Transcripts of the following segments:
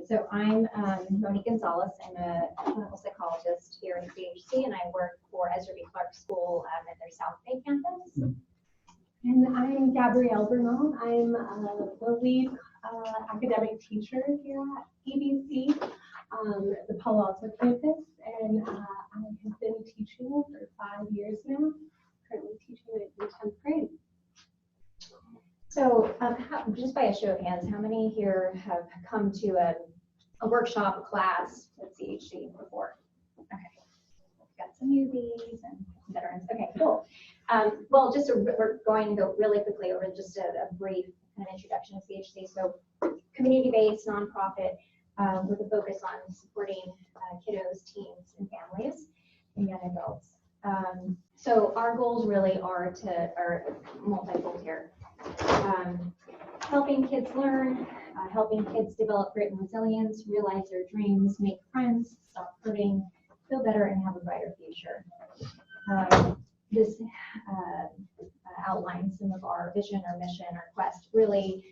so I'm Monique Gonzalez. I'm a clinical psychologist here in CHC, and I work for Clark School at their South Bay campus. And I'm Gabrielle Bernal. I'm the lead academic teacher here at ABC, the Palo Alto campus, and I have been teaching for 5 years now, currently teaching in 10th grade. So just by a show of hands, how many here have come to a workshop, a class at CHC before? Okay, got some newbies and veterans. Okay, cool. Well, we're going to go really quickly over just a brief kind of introduction to CHC. So community-based nonprofit with a focus on supporting kiddos, teens, and families and young adults. So our goals really are multifold here. Helping kids learn, helping kids develop grit and resilience, realize their dreams, make friends, stop hurting, feel better, and have a brighter future. This outlines some of our vision, our mission, our quest. Really,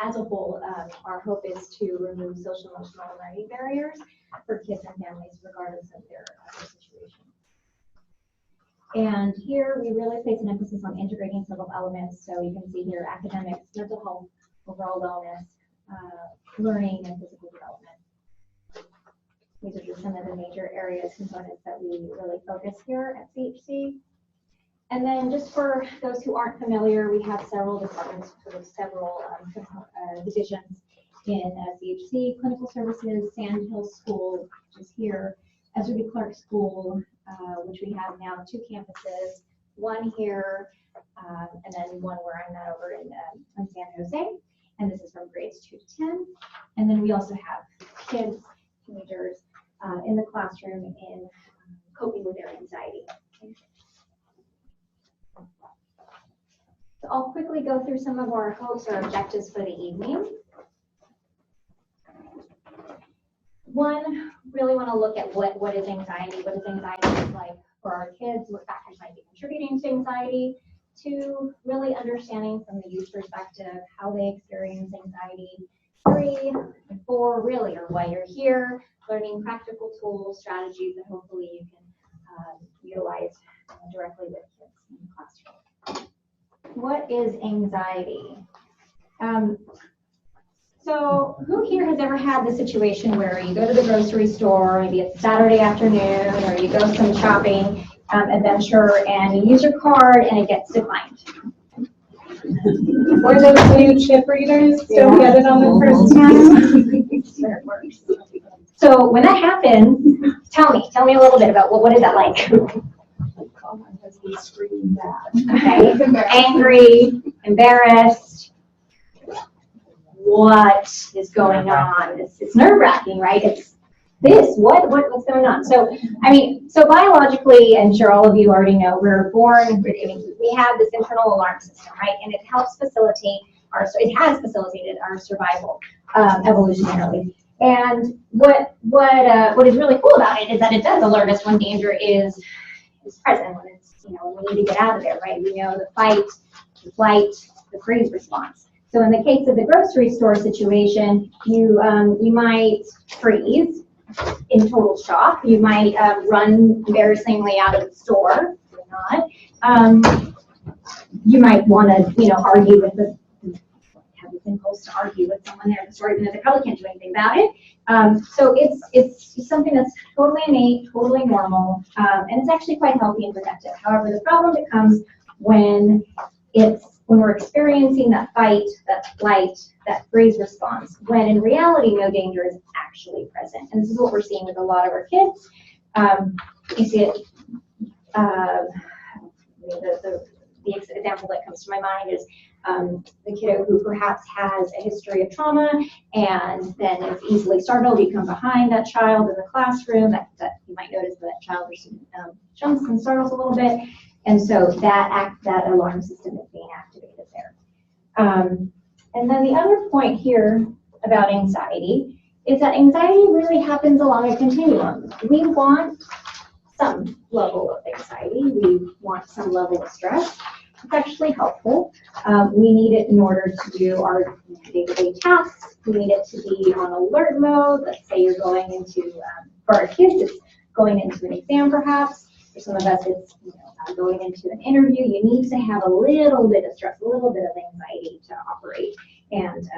as a whole, our hope is to remove social emotional learning barriers for kids and families, regardless of their situation. And here we really place an emphasis on integrating several elements. So you can see here academics, mental health, overall wellness, learning, and physical development. These are just some of the major areas, components that we really focus here at CHC. And then just for those who aren't familiar, we have several departments, several divisions in CHC, clinical services, Sandhill School, which is here, Clark School, which we have now 2 campuses, one here, and then one where I'm at over in San Jose. And this is from grades 2 to 10. And then we also have kids, teenagers in the classroom in coping with their anxiety. So I'll quickly go through some of our hopes or objectives for the evening. One, really want to look at what is anxiety, what does anxiety look like for our kids, what factors might be contributing to anxiety. 2, really understanding from the youth perspective how they experience anxiety. 3 and 4 really are why you're here, learning practical tools, strategies that hopefully you can utilize directly with kids in the classroom. What is anxiety? So who here has ever had the situation where you go to the grocery store, maybe it's Saturday afternoon, or you go some shopping adventure and you use your card and it gets declined? Or those new chip readers don't get it on the first time? Where it works. So when that happens, tell me a little bit about what is that like? Okay, angry, embarrassed. What is going on? It's nerve-wracking, right? It's this. What's going on? So biologically, and sure all of you already know, we're born. We have this internal alarm system, right? And it helps facilitate it has facilitated our survival evolutionarily. And what is really cool about it is that it does alert us when danger is present, when it's when we need to get out of there, right? We know the fight, the flight, the freeze response. So in the case of the grocery store situation, you might freeze in total shock. You might run embarrassingly out of the store, or not. You might want to, argue with have this impulse to argue with someone there at the store, even though they probably can't do anything about it. So it's something that's totally innate, totally normal, and it's actually quite healthy and protective. However, the problem becomes when we're experiencing that fight, that flight, that freeze response, when in reality no danger is actually present. And this is what we're seeing with a lot of our kids. You see it, the example that comes to my mind is the kiddo who perhaps has a history of trauma and then is easily startled. You come behind that child in the classroom, that you might notice that child jumps and startles a little bit. And so that alarm system is being activated there. And then the other point here about anxiety is that anxiety really happens along a continuum. We want some level of anxiety. We want some level of stress. It's actually helpful. We need it in order to do our day-to-day tasks. We need it to be on alert mode. Let's say you're going into, for our kids, it's going into an exam perhaps. For some of us, it's going into an interview. You need to have a little bit of stress, a little bit of anxiety to operate and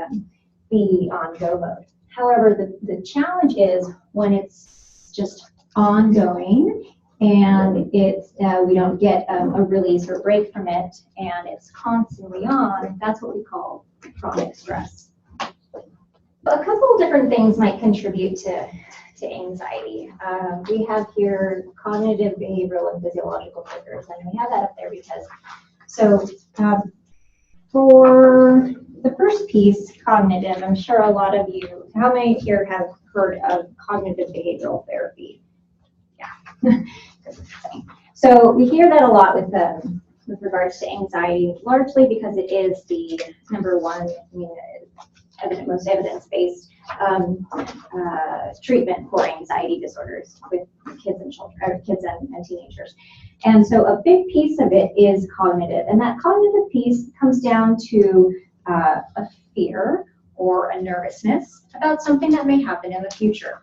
be on go mode. However, the challenge is when it's just ongoing and it's we don't get a release or break from it, and it's constantly on. That's what we call chronic stress. A couple of different things might contribute to anxiety. We have here cognitive, behavioral, and physiological triggers, and we have that up there because, so for the first piece, cognitive, I'm sure a lot of you, how many here have heard of cognitive behavioral therapy? Yeah. So we hear that a lot with regards to anxiety, largely because it is the number one, most evidence-based treatment for anxiety disorders with kids and children, or kids and teenagers. And so a big piece of it is cognitive, and that cognitive piece comes down to a fear or a nervousness about something that may happen in the future.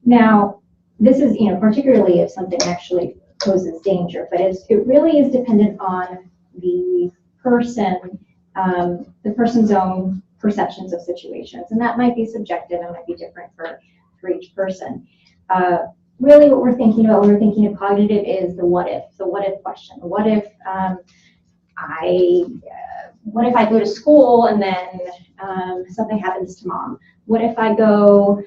Now, this is, particularly if something actually poses danger, but it really is dependent on the person, the person's own perceptions of situations, and that might be subjective and might be different for each person. Really what we're thinking about when we're thinking of cognitive is the what if question. What if I go to school and then something happens to mom? What if I go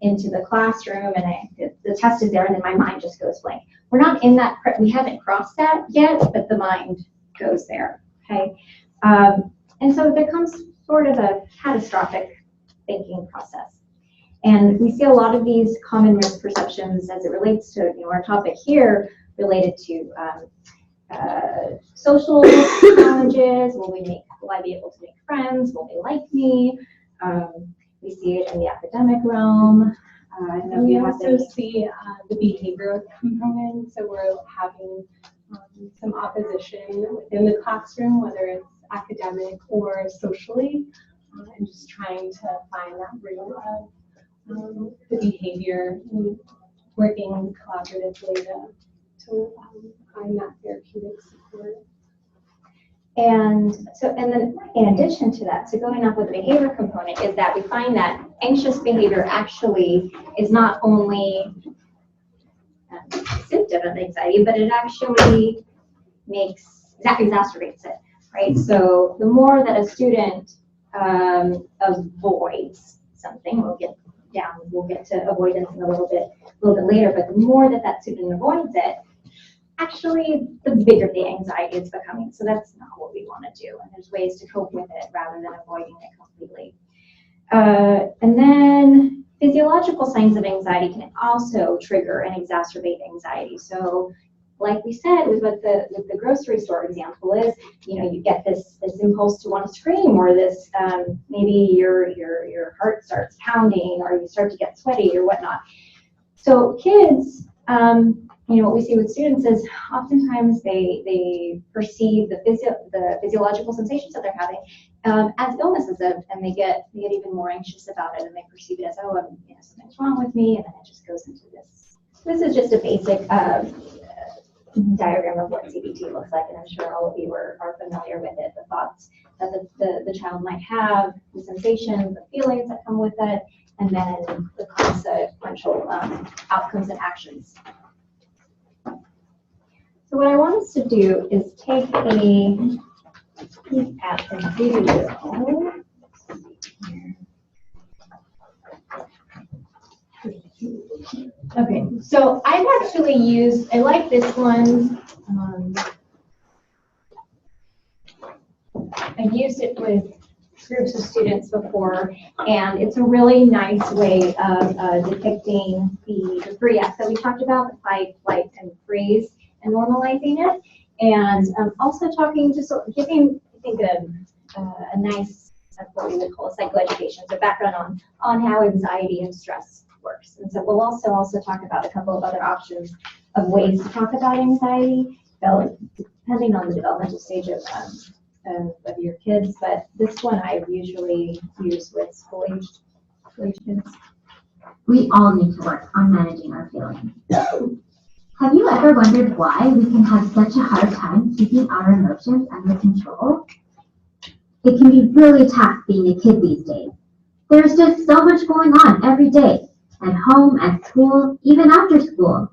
into the classroom and the test is there and then my mind just goes blank? We're not in that, we haven't crossed that yet, but the mind goes there, okay? And so there comes sort of a catastrophic thinking process. And we see a lot of these common misperceptions as it relates to our topic here, related to social challenges. Will I be able to make friends? Will they like me? We see it in the academic realm. And we also see the behavioral component. So we're having some opposition within the classroom, whether it's academic or socially, and just trying to find that root of the behavior and working collaboratively to find that therapeutic support. And then in addition to that, so going off with the behavior component, is that we find that anxious behavior actually is not only a symptom of anxiety, but it actually exacerbates it, right? So the more that a student avoids something, we'll get to avoidance in a little bit later, but the more that student avoids it, actually the bigger the anxiety is becoming. So that's not what we want to do. And there's ways to cope with it rather than avoiding it completely. And then physiological signs of anxiety can also trigger and exacerbate anxiety. So like we said, with the grocery store example is, you get this impulse to want to scream, or this maybe your heart starts pounding, or you start to get sweaty or whatnot. So kids, what we see with students is oftentimes they perceive the physiological sensations that they're having as illnesses, and they get even more anxious about it, and they perceive it as, something's wrong with me, and then it just goes into this. This is just a basic diagram of what CBT looks like, and I'm sure all of you are familiar with it. The thoughts that the child might have, the sensations, the feelings that come with it, and then the consequential outcomes and actions. So what I want us to do is take a peek at the video. Okay, so I've actually I like this one. I've used it with groups of students before, and it's a really nice way of depicting the 3 F's that we talked about, the fight, flight, and freeze, and normalizing it, and also giving, I think, a nice, what we would call a psychoeducation, so background on how anxiety and stress works. And so we'll also talk about a couple of other options of ways to talk about anxiety, depending depending on the developmental stage of your kids, but this one I usually use with school-aged students. We all need to work on managing our feelings. Have you ever wondered why we can have such a hard time keeping our emotions under control? It can be really tough being a kid these days. There's just so much going on every day, at home, at school, even after school.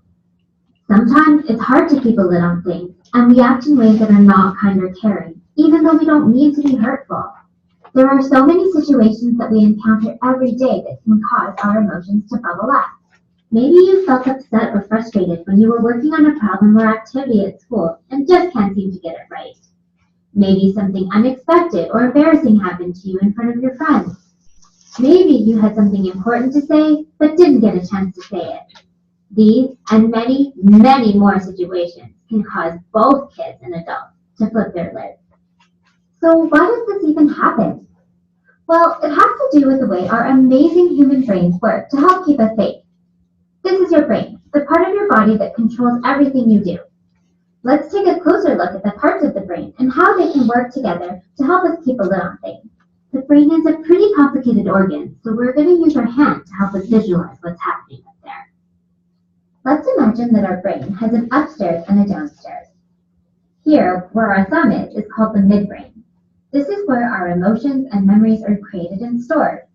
Sometimes it's hard to keep a lid on things, and we act in ways that are not kind or caring, even though we don't mean to be hurtful. There are so many situations that we encounter every day that can cause our emotions to bubble up. Maybe you felt upset or frustrated when you were working on a problem or activity at school and just can't seem to get it right. Maybe something unexpected or embarrassing happened to you in front of your friends. Maybe you had something important to say but didn't get a chance to say it. These and many, many more situations can cause both kids and adults to flip their lids. So why does this even happen? Well, it has to do with the way our amazing human brains work to help keep us safe. This is your brain, the part of your body that controls everything you do. Let's take a closer look at the parts of the brain and how they can work together to help us keep a lid on things. The brain is a pretty complicated organ, so we're going to use our hand to help us visualize what's happening up there. Let's imagine that our brain has an upstairs and a downstairs. Here, where our thumb is called the midbrain. This is where our emotions and memories are created and stored.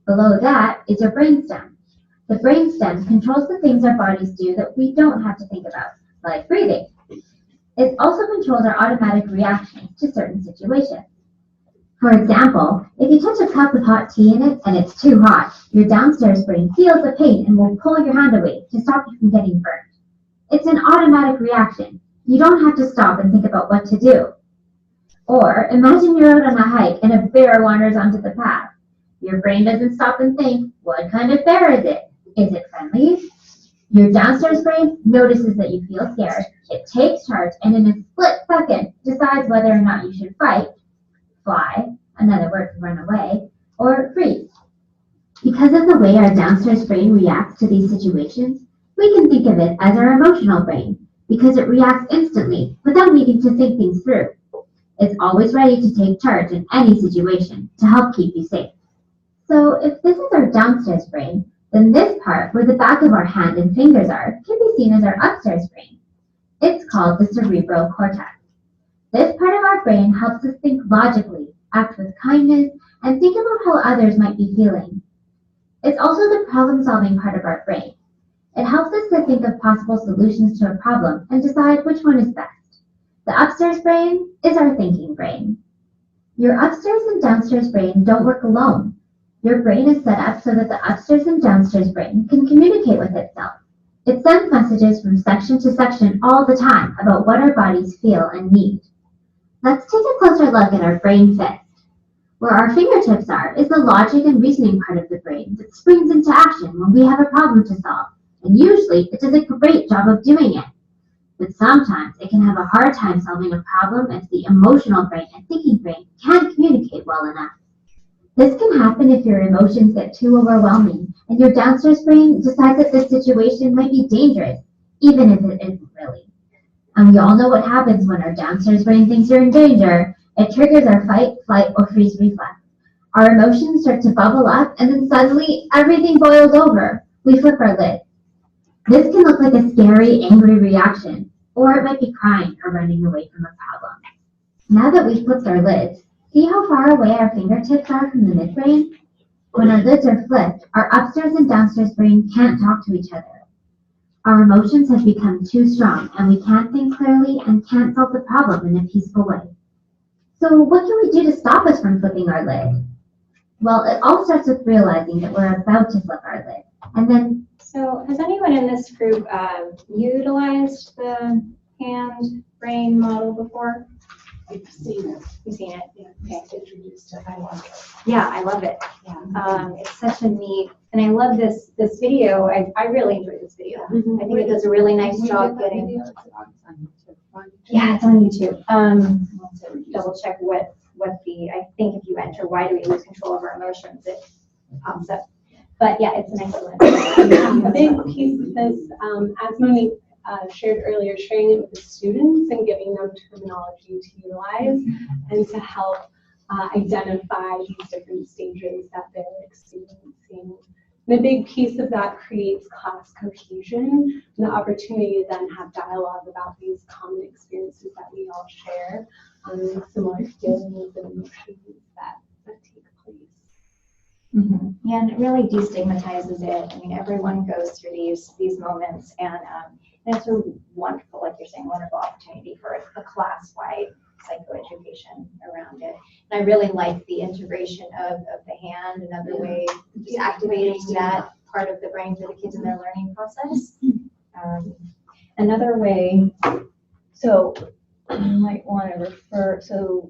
Below that is your brainstem. The brainstem controls the things our bodies do that we don't have to think about, like breathing. It also controls our automatic reactions to certain situations. For example, if you touch a cup with hot tea in it and it's too hot, your downstairs brain feels the pain and will pull your hand away to stop you from getting burned. It's an automatic reaction. You don't have to stop and think about what to do. Or imagine you're out on a hike and a bear wanders onto the path. Your brain doesn't stop and think, what kind of bear is it? Is it friendly? Your downstairs brain notices that you feel scared. It takes charge and in a split second decides whether or not you should fight, fly, another word for run away, or freeze. Because of the way our downstairs brain reacts to these situations, we can think of it as our emotional brain because it reacts instantly without needing to think things through. It's always ready to take charge in any situation to help keep you safe. So if this is our downstairs brain, then this part where the back of our hand and fingers are can be seen as our upstairs brain. It's called the cerebral cortex. This part of our brain helps us think logically, act with kindness, and think about how others might be feeling. It's also the problem-solving part of our brain. It helps us to think of possible solutions to a problem and decide which one is best. The upstairs brain is our thinking brain. Your upstairs and downstairs brain don't work alone. Your brain is set up so that the upstairs and downstairs brain can communicate with itself. It sends messages from section to section all the time about what our bodies feel and need. Let's take a closer look at our brain fist. Where our fingertips are is the logic and reasoning part of the brain that springs into action when we have a problem to solve, and usually it does a great job of doing it. But sometimes it can have a hard time solving a problem if the emotional brain and thinking brain can't communicate well enough. This can happen if your emotions get too overwhelming and your downstairs brain decides that this situation might be dangerous, even if it isn't really. And we all know what happens when our downstairs brain thinks you're in danger. It triggers our fight, flight, or freeze reflex. Our emotions start to bubble up and then suddenly everything boils over. We flip our lid. This can look like a scary, angry reaction, or it might be crying or running away from a problem. Now that we've flipped our lids, see how far away our fingertips are from the midbrain? When our lids are flipped, our upstairs and downstairs brain can't talk to each other. Our emotions have become too strong and we can't think clearly and can't solve the problem in a peaceful way. So what can we do to stop us from flipping our lid? Well, it all starts with realizing that we're about to flip our lid. And then, so has anyone in this group utilized the hand-brain model before? I've seen it. You've seen it? Yeah, Okay. it's introduced it. I love it. Yeah, I love it. Yeah. It's such a neat, and I love this video. I really enjoyed this video. I think it does a really nice job getting. Yeah, it's on YouTube. Double check what the, I think if you enter why do we lose control of our emotions, it pops up. But yeah, it's an excellent. A big piece of this, as Monique shared earlier, sharing it with the students and giving them terminology to utilize and to help identify these different stages that they're experiencing. And a big piece of that creates class cohesion and the opportunity to then have dialogue about these common experiences that we all share, similar feelings and emotions that take place. Mm-hmm. Yeah, and it really destigmatizes it. I mean, everyone goes through these moments, and it's a wonderful, like you're saying, wonderful opportunity for a class-wide psychoeducation around it. And I really like the integration of the hand, another way, just activating that part of the brain for the kids in their learning process. Another way, so you might want to refer, so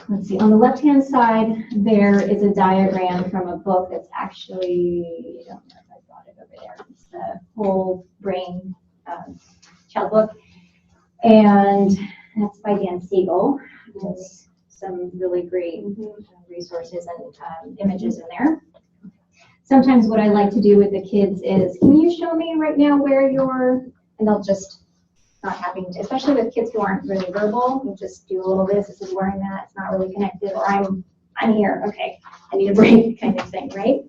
let's see, on the left-hand side, there is a diagram from a book that's actually, I don't know if I brought it over there, it's the whole brain child book. And that's by Dan Siegel. There's some really great resources and images in there. Sometimes what I like to do with the kids is, can you show me right now where you're, and they'll just not having to, especially with kids who aren't really verbal, you just do a little this is where I'm at, it's not really connected, or I'm here, okay, I need a break kind of thing, right?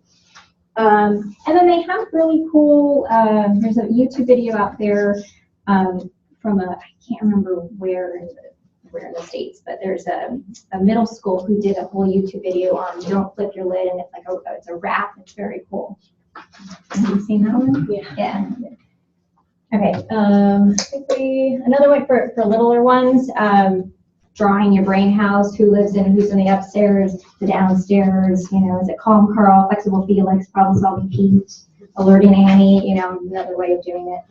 And then they have really cool, there's a YouTube video out there from I can't remember where in the States, but there's a middle school who did a whole YouTube video on don't flip your lid, and it's like it's a wrap. It's very cool. Have you seen that one? Yeah. Okay. Quickly, another one for littler ones. Drawing your brain house. Who's in the upstairs, the downstairs. You know, is it calm Carl, flexible Felix, problem solving Pete, alerting Annie? You know, another way of doing it.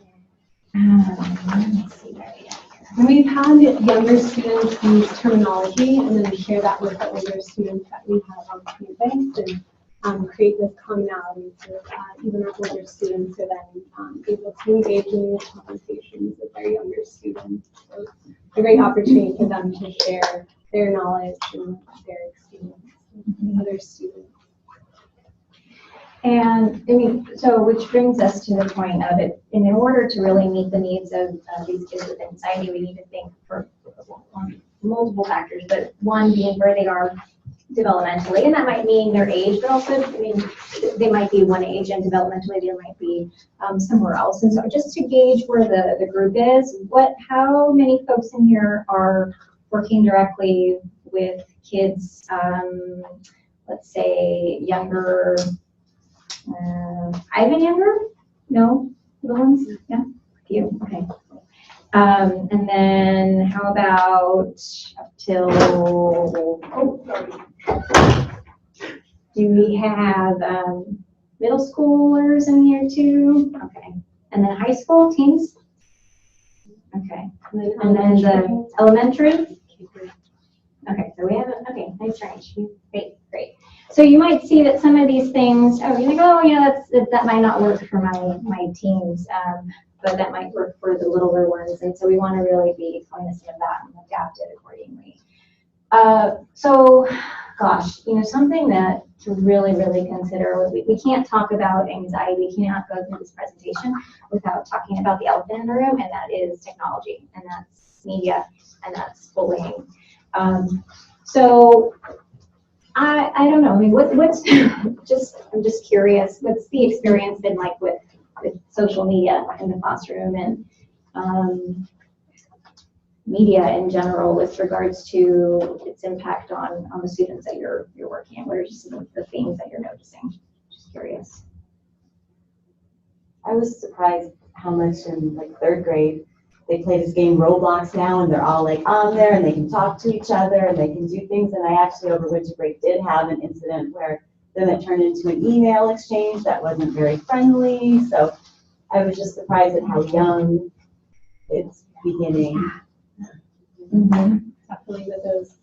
Let me see where we are. And we've had younger students use terminology and then share that with the older students that we have on campus and create this commonality so even our older students are then able to engage in these conversations with their younger students. So it's a great opportunity for them to share their knowledge and their experience with other students. And I mean, so which brings us to the point of it, in order to really meet the needs of these kids with anxiety, we need to think for multiple factors, but one being where they are developmentally, and that might mean their age, but also, I mean, they might be one age and developmentally they might be somewhere else. And so just to gauge where the group is, how many folks in here are working directly with kids, let's say younger, Ivan younger? No? Little ones? Yeah? A few? Okay. And then how about up till, do we have middle schoolers in here too? Okay. And then high school teens? Okay. And then the elementary? Okay, so we have, okay, nice range. Great. So you might see that some of these things, you're like, oh yeah, that might not work for my teams, but that might work for the littler ones. And so we want to really be cognizant of that and adapt it accordingly. So, gosh, something that to really, really consider, we can't talk about anxiety, we cannot go through this presentation without talking about the elephant in the room, and that is technology, and that's media, and that's bullying. So I don't know. I mean, what's I'm just curious. What's the experience been like with social media in the classroom and media in general with regards to its impact on the students that you're working with? What are some of the things that you're noticing? Just curious. I was surprised how much in like 3rd grade they play this game Roblox now, and they're all like on there and they can talk to each other and they can do things. And I actually over winter break did have an incident where then it turned into an email exchange that wasn't very friendly. So I was just surprised at how young it's beginning. Mm-hmm. Definitely with those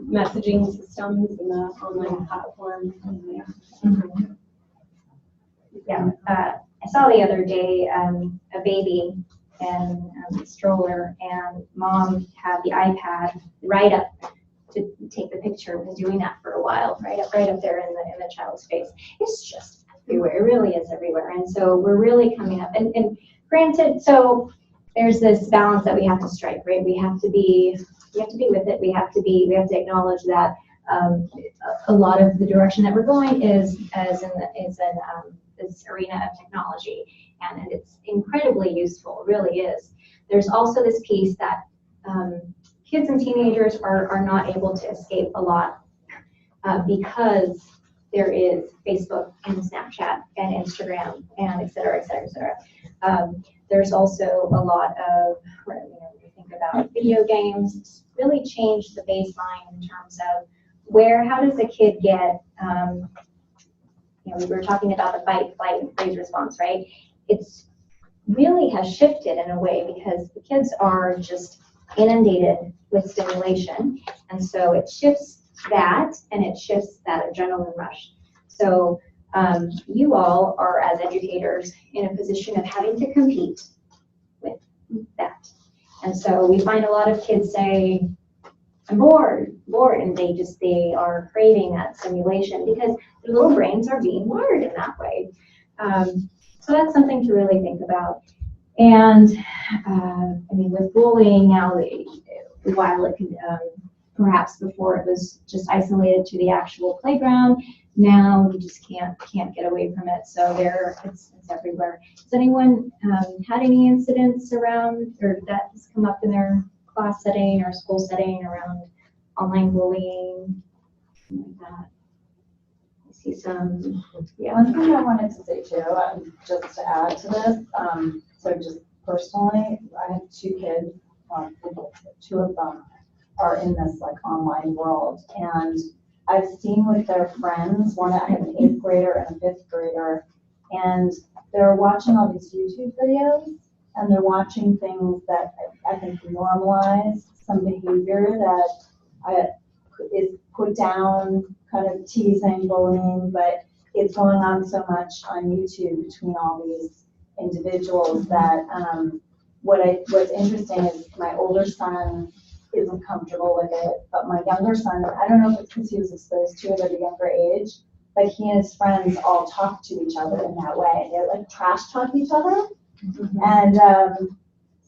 messaging systems and the online platforms. Mm-hmm. Yeah, I saw the other day a baby and a stroller, and mom had the iPad right up to take the picture. Was doing that for a while, right up there in the child's face. It's just everywhere. It really is everywhere. And so we're really coming up. And granted, so there's this balance that we have to strike, right? We have to be with it. We have to acknowledge that a lot of the direction that we're going is this arena of technology, and it's incredibly useful. It really is. There's also this piece that kids and teenagers are not able to escape a lot because there is Facebook and Snapchat and Instagram and et cetera, et cetera, et cetera. There's also a lot of, when you think about video games, it's really changed the baseline in terms of how does a kid get, we were talking about the fight, flight, and freeze response, right? It's really has shifted in a way because the kids are just inundated with stimulation. And so it shifts that, and it shifts that adrenaline rush. So you all are, as educators, in a position of having to compete with that. And so we find a lot of kids say, I'm bored, and they are craving that stimulation because their little brains are being wired in that way. So that's something to really think about. And with bullying now, while it can, perhaps before it was just isolated to the actual playground, now you just can't get away from it. So it's everywhere. Has anyone had any incidents around, or that has come up in their class setting or school setting around online bullying, something like that? I see some. Yeah. One thing I wanted to say too, just to add to this, so just personally, I have two kids, two of them are in this like online world, and I've seen with their friends, I have an 8th grader and a 5th grader, and they're watching all these YouTube videos, and they're watching things that I think normalize some behavior that is put down, kind of teasing, bullying, but it's going on so much on YouTube between all these individuals that what's interesting is my older son isn't comfortable with it, but my younger son, I don't know if it's because he was exposed to it at a younger age, but he and his friends all talk to each other in that way. They like trash talk each other. Mm-hmm. And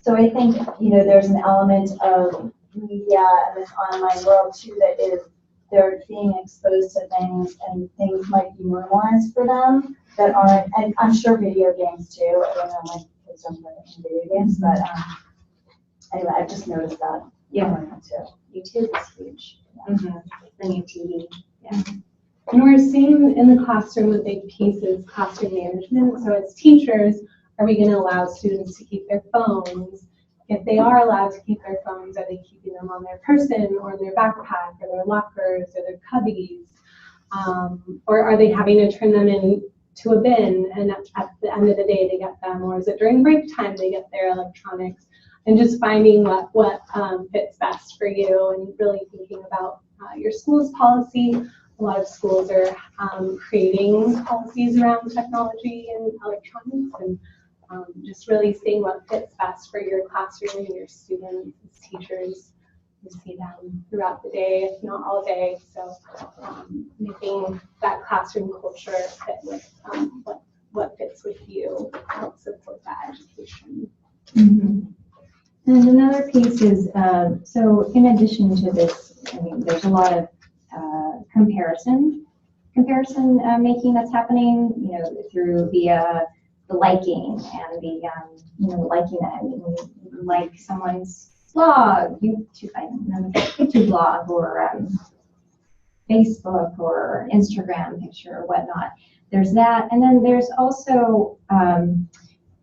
so I think, there's an element of media and this online world too that is, they're being exposed to things, and things might be normalized for them that aren't, and I'm sure video games too. I don't know, my kids don't play video games, but anyway, I've just noticed that. Yeah, too. YouTube is huge. Mm-hmm. The new TV. Yeah. And we're seeing in the classroom a big piece is classroom management. So as teachers, are we going to allow students to keep their phones? If they are allowed to keep their phones, are they keeping them on their person or their backpack or their lockers or their cubbies? Or are they having to turn them in to a bin, and at the end of the day they get them? Or is it during break time they get their electronics? And just finding what fits best for you, and really thinking about your school's policy. A lot of schools are creating policies around technology and electronics, and just really seeing what fits best for your classroom and your students as teachers. You see them throughout the day, if not all day. So making that classroom culture fit with what fits with you, help support that education. Mm-hmm. And another piece is, so in addition to this, there's a lot of comparison making that's happening, through via the liking and the liking that you like someone's blog, YouTube blog, or Facebook or Instagram picture or whatnot. There's that, and then there's also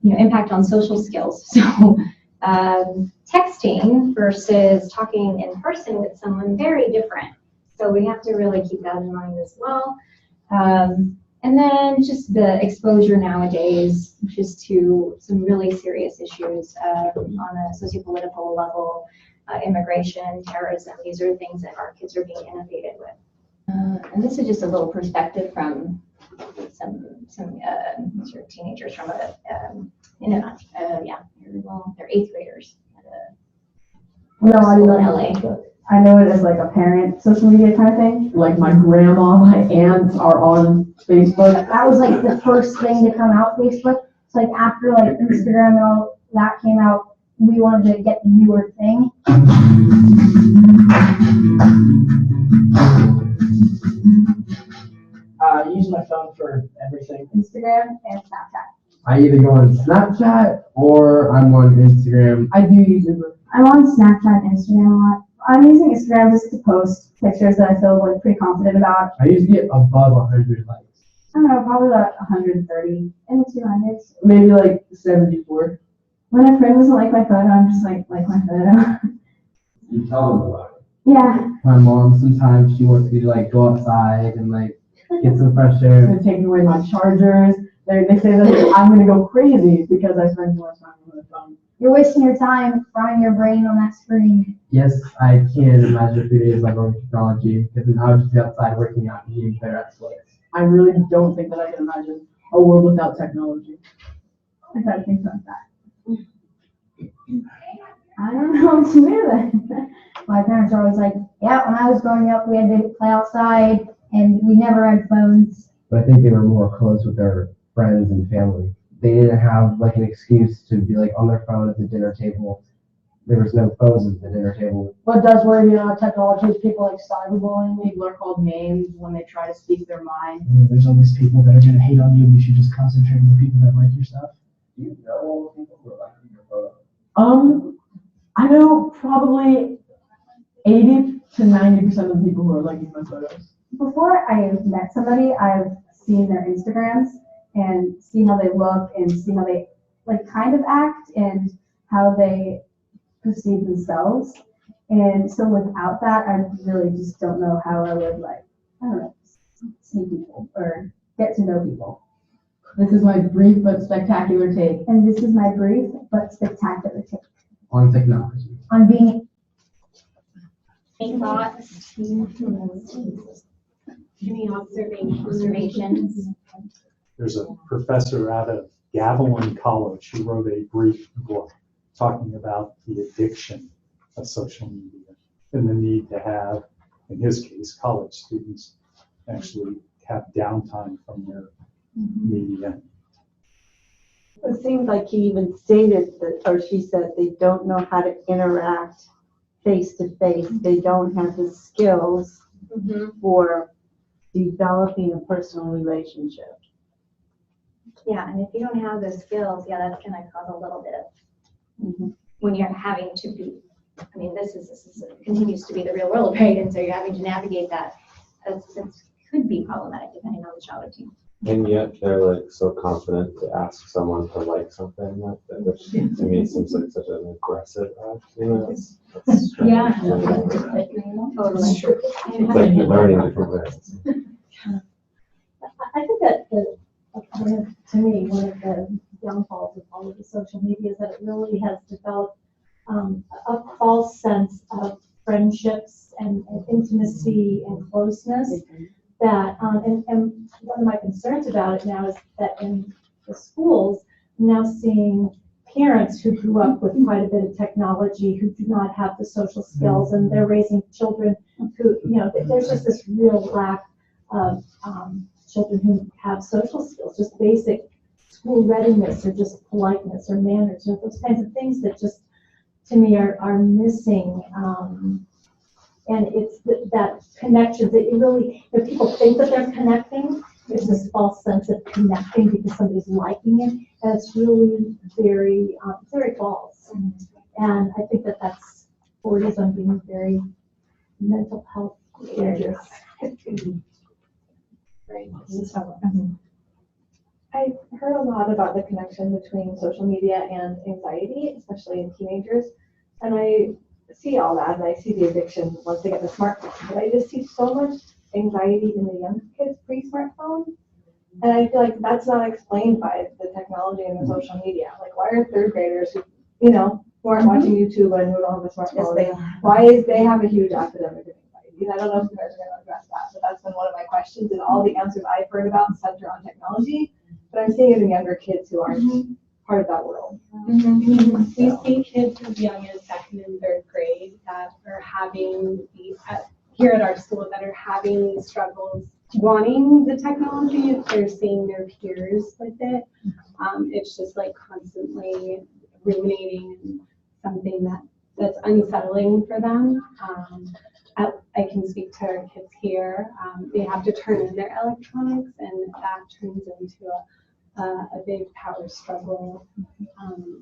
impact on social skills. So. Texting versus talking in person with someone, very different. So we have to really keep that in mind as well. And then just the exposure nowadays, just to some really serious issues on a sociopolitical level, immigration, terrorism. These are things that our kids are being inundated with. And this is just a little perspective from some sort of teenagers from they're 8th graders at a school in LA. I know it as like a parent social media kind of thing. Like my grandma, my aunts are on Facebook. That was like the first thing to come out, Facebook. It's like after like Instagram and all that came out, we wanted to get the newer thing. I use my phone for everything. Instagram and Snapchat. I either go on Snapchat or I'm on Instagram. I do use it. I'm on Snapchat and Instagram a lot. I'm using Instagram just to post pictures that I feel like pretty confident about. I usually get above 100 likes. I don't know, probably about 130 in the 200s. Maybe like 74. When a friend doesn't like my photo, I'm just like my photo. You tell them about it. Yeah. My mom sometimes she wants me to like go outside and like get some fresh air. They're taking away my chargers. They say that I'm gonna go crazy because I spend too much time on the phone. You're wasting your time frying your brain on that screen. Yes, I can imagine 3 days like on technology because then I would just be outside working out and eating better athletics. I really don't think that I can imagine a world without technology. I gotta think about that. I don't know what to do then. My parents are always like, yeah, when I was growing up, we had to play outside and we never had phones. But I think they were more close with their friends and family. They didn't have like an excuse to be like on their phone at the dinner table. There was no phones at the dinner table. What does worry me about technology is people like cyberbullying. People are called names when they try to speak their mind. There's always people that are going to hate on you. You should just concentrate on the people that like your stuff. Do you know all the people who are liking your photo? I know probably 80 to 90% of the people who are liking my photos. Before I met somebody, I've seen their Instagrams and see how they look and see how they like kind of act and how they perceive themselves. And so without that, I really just don't know how I would like, I don't know, see people or get to know people. This is my brief but spectacular take. And this is my brief but spectacular take On technology. on being any thoughts, Any observations? There's a professor out of Gavilan College who wrote a brief book talking about the addiction of social media and the need to have, in his case, college students actually have downtime from their media. It seems like he even stated that, or she said, they don't know how to interact face to face. They don't have the skills for developing a personal relationship. yeah, and if you don't have those skills, yeah, that's gonna cause a little bit of when you're having to be. I mean, this continues to be the real world, right? And so you're having to navigate that. It could be problematic depending on the child or teen. And yet they're like so confident to ask someone to like something like that, which to me seems like such an aggressive act. You know, that's strange. Yeah. Totally. It's like you're learning different ways. I think that to me, one of the downfalls of all of the social media is that it really has developed a false sense of friendships and intimacy and closeness. That and one of my concerns about it now is that in the schools, I'm now seeing parents who grew up with quite a bit of technology who do not have the social skills, and they're raising children who, there's just this real lack of children who have social skills, just basic school readiness or just politeness or manners, those kinds of things that just, to me, are missing. And it's that connection that you really, if people think that they're connecting, there's this false sense of connecting because somebody's liking it, and it's really very, very false. And I think that that's borders on being very mental health dangerous. Right. I've heard a lot about the connection between social media and anxiety, especially in teenagers. And I see all that, and I see the addiction once they get the smartphone. But I just see so much anxiety in the young kids pre-smartphone. And I feel like that's not explained by the technology and the social media. Like, why are third graders who aren't watching YouTube and who don't have a smartphone? Why is they have a huge academic anxiety? I don't know if you guys are going to address that, but that's been one of my questions, and all the answers I've heard about center on technology, but I'm seeing it in younger kids who aren't part of that world. We see kids as young as 2nd and 3rd grade that are having here at our school that are having struggles wanting the technology if they're seeing their peers with it. It's just like constantly ruminating and something that's unsettling for them. I can speak to our kids here. They have to turn in their electronics, and that turns into a big power struggle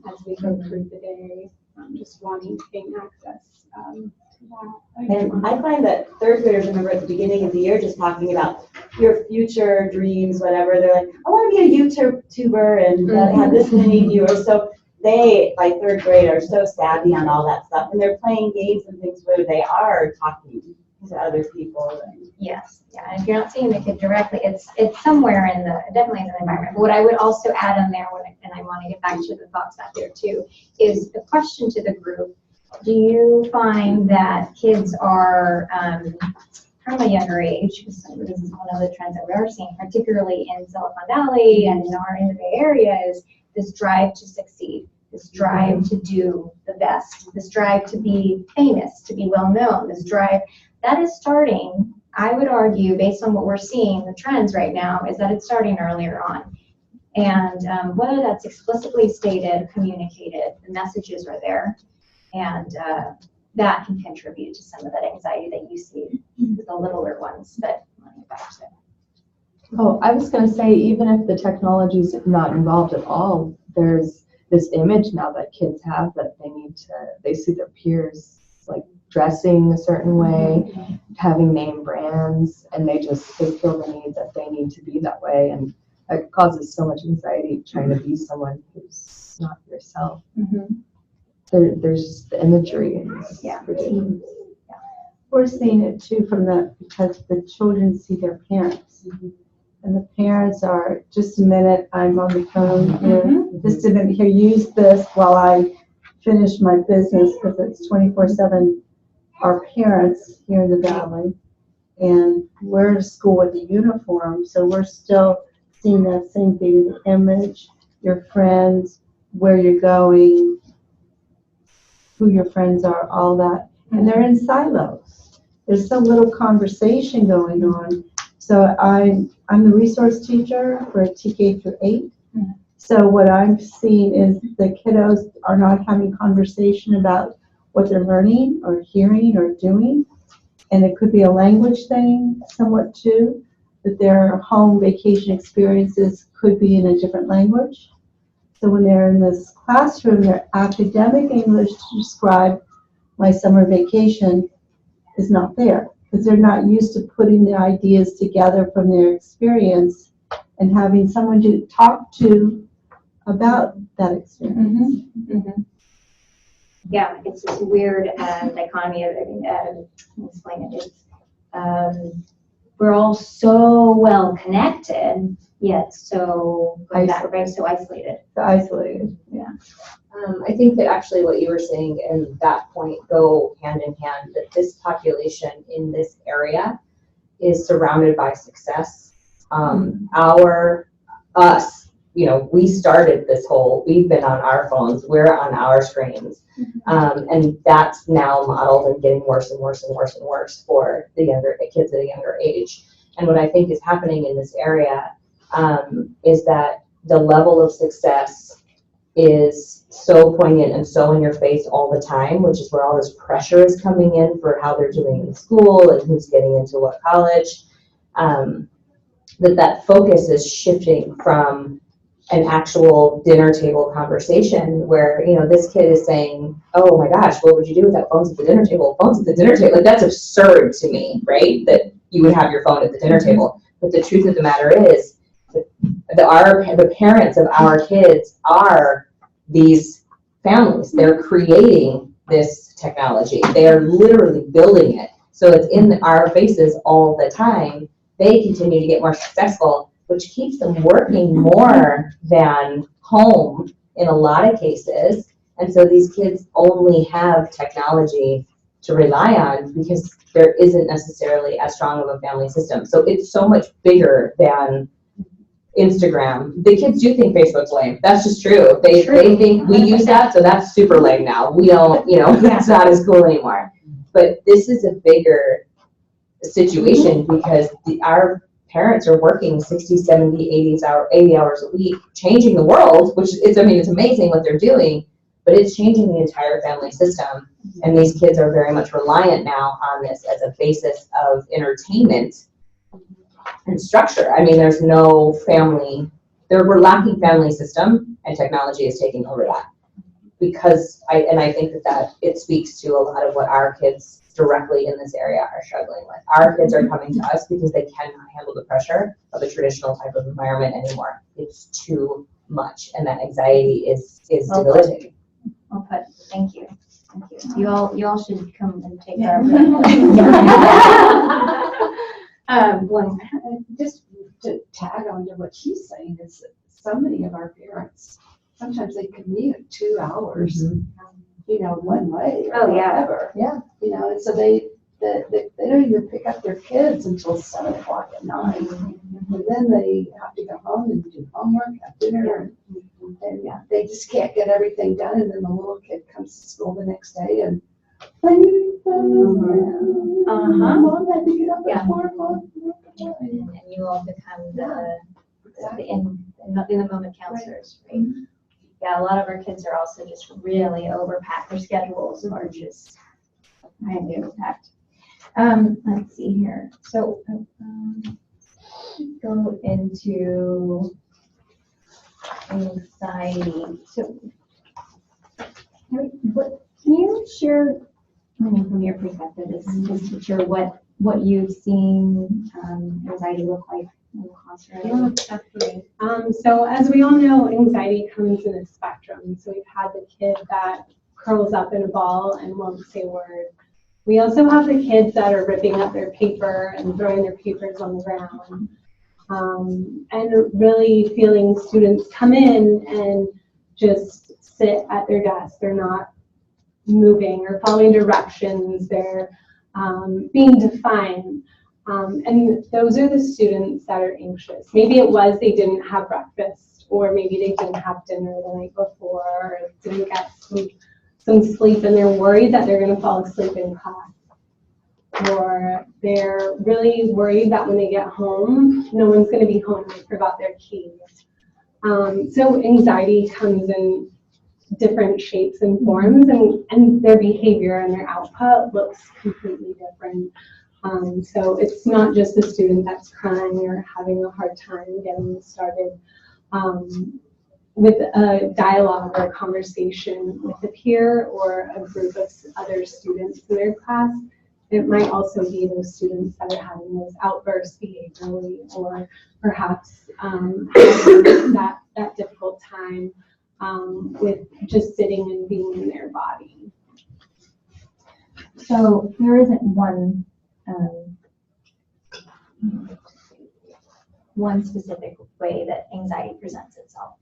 as we go through the day, just wanting to gain access to that. And I find that third graders, remember at the beginning of the year, just talking about your future dreams, whatever. They're like, I want to be a YouTuber and have this many viewers. So they, by third grade, are so savvy on all that stuff, and they're playing games and things where they are talking to other people. Yes, yeah, and if you're not seeing the kid directly, it's somewhere in the, definitely in the environment. But what I would also add on there, and I want to get back to the thoughts out there too, is the question to the group: do you find that kids are from a younger age, because this is one of the trends that we are seeing, particularly in Silicon Valley and in the Bay Area, is this drive to succeed, this drive to do the best, this drive to be famous, to be well known, this drive that is starting, I would argue, based on what we're seeing, the trends right now, is that it's starting earlier on. And whether that's explicitly stated, communicated, the messages are there, and that can contribute to some of that anxiety that you see with the littler ones. But oh, I was going to say, even if the technology is not involved at all, there's this image now that kids have that they see their peers like dressing a certain way, having name brands, and they feel the need that they need to be that way, and it causes so much anxiety trying to be someone who's not yourself. There's the imagery. Yeah. We're seeing it too because the children see their parents. And the parents are, just a minute, I'm on the phone here, just a minute here, use this while I finish my business, because it's 24/7. Our parents here in the Valley, and we're in school with a uniform, so we're still seeing that same thing, the image, your friends, where you're going, who your friends are, all that. And they're in silos. There's some little conversation going on. So I'm the resource teacher for TK through 8. So what I'm seeing is the kiddos are not having conversation about what they're learning or hearing or doing. And it could be a language thing somewhat too, that their home vacation experiences could be in a different language. So when they're in this classroom, their academic English to describe my summer vacation is not there, because they're not used to putting the ideas together from their experience and having someone to talk to about that experience. Yeah, it's this weird dichotomy of, let me explain it. It's, we're all so well connected, yet so isolated. Yeah. I think that actually what you were saying and that point go hand in hand, that this population in this area is surrounded by success. We started this we've been on our phones, we're on our screens. And that's now modeled and getting worse and worse and worse and worse for the kids at a younger age. And what I think is happening in this area is that the level of success is so poignant and so in your face all the time, which is where all this pressure is coming in for how they're doing in school and who's getting into what college, that focus is shifting from an actual dinner table conversation where, this kid is saying, oh my gosh, what would you do without phones at the dinner table? Phones at the dinner table, like that's absurd to me, right? That you would have your phone at the dinner table. But the truth of the matter is that the parents of our kids are these families. They're creating this technology. They are literally building it. So it's in our faces all the time. They continue to get more successful, which keeps them working more than home in a lot of cases. And so these kids only have technology to rely on because there isn't necessarily as strong of a family system. So it's so much bigger than Instagram. The kids do think Facebook's lame. That's just true. They think we use that, so that's super lame now. We don't, it's not as cool anymore. But this is a bigger situation because our parents are working 60, 70, 80 hours a week, changing the world, which it's amazing what they're doing, but it's changing the entire family system. And these kids are very much reliant now on this as a basis of entertainment and structure. There's no family, we're lacking family system, and technology is taking over that. Because I think that it speaks to a lot of what our kids directly in this area are struggling with. Our kids are coming to us because they cannot handle the pressure of a traditional type of environment anymore. It's too much, and that anxiety is debilitating. Well put. Thank you. Thank you. You all should come and take our just to tag on to what she's saying is that so many of our parents, sometimes they commute 2 hours, one way or whatever. Yeah. And so they don't even pick up their kids until 7 o'clock at night. And then they have to go home and do homework, have dinner, and they just can't get everything done. And then the little kid comes to school the next day and mom had to get up at 4 o'clock. And you all become the in the moment counselors, right? Yeah, a lot of our kids are also just really overpacked. Their schedules are just highly overpacked. Let's see here. So go into anxiety. So what can you share, from your perspective as teacher, what you've seen anxiety look like in the classroom? Yeah, definitely. So as we all know, anxiety comes in a spectrum. So we've had the kid that curls up in a ball and won't say a word. We also have the kids that are ripping up their paper and throwing their papers on the ground. And really feeling students come in and just sit at their desk. They're not moving or following directions. They're being defined. And those are the students that are anxious. Maybe it was they didn't have breakfast, or maybe they didn't have dinner the night before, or didn't get some sleep, and they're worried that they're going to fall asleep in class. Or they're really worried that when they get home, no one's going to be home and they forgot their keys. So anxiety comes in different shapes and forms, and their behavior and their output looks completely different. So it's not just the student that's crying or having a hard time getting started with a dialogue or a conversation with a peer or a group of other students in their class. It might also be those students that are having those outbursts behaviorally, or perhaps having that difficult time with just sitting and being in their body. So there isn't one specific way that anxiety presents itself.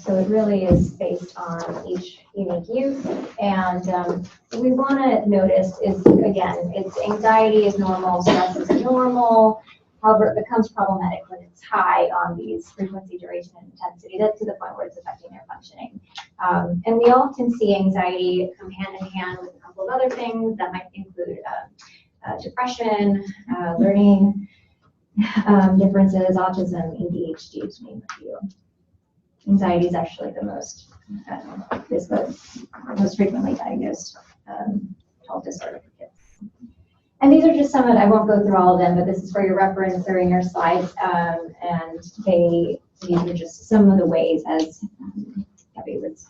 So it really is based on each unique youth, and what we want to notice is, again, it's anxiety is normal, stress is normal. However, it becomes problematic when it's high on these frequency, duration, and intensity. That's to the point where it's affecting their functioning. And we often see anxiety come hand in hand with a couple of other things that might include depression, learning differences, autism, ADHD, to name a few. Anxiety is actually the most frequently diagnosed health disorder for kids. And these are just some of it. I won't go through all of them, but this is for your reference. They're in your slides, and these are just some of the ways, as Gabby was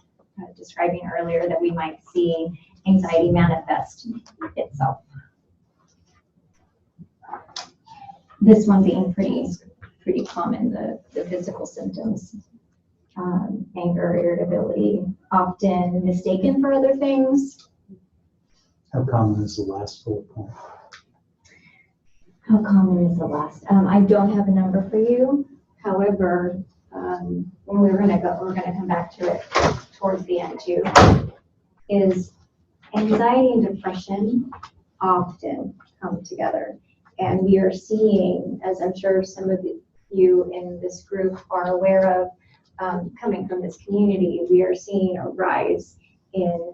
describing earlier, that we might see anxiety manifest itself. This one being pretty common, the physical symptoms. Anger, irritability, often mistaken for other things. How common is the last bullet point? How common is the last? I don't have a number for you. However, we're gonna come back to it towards the end too. Is anxiety and depression often come together, And we are seeing, as I'm sure some of you in this group are aware of, coming from this community, we are seeing a rise in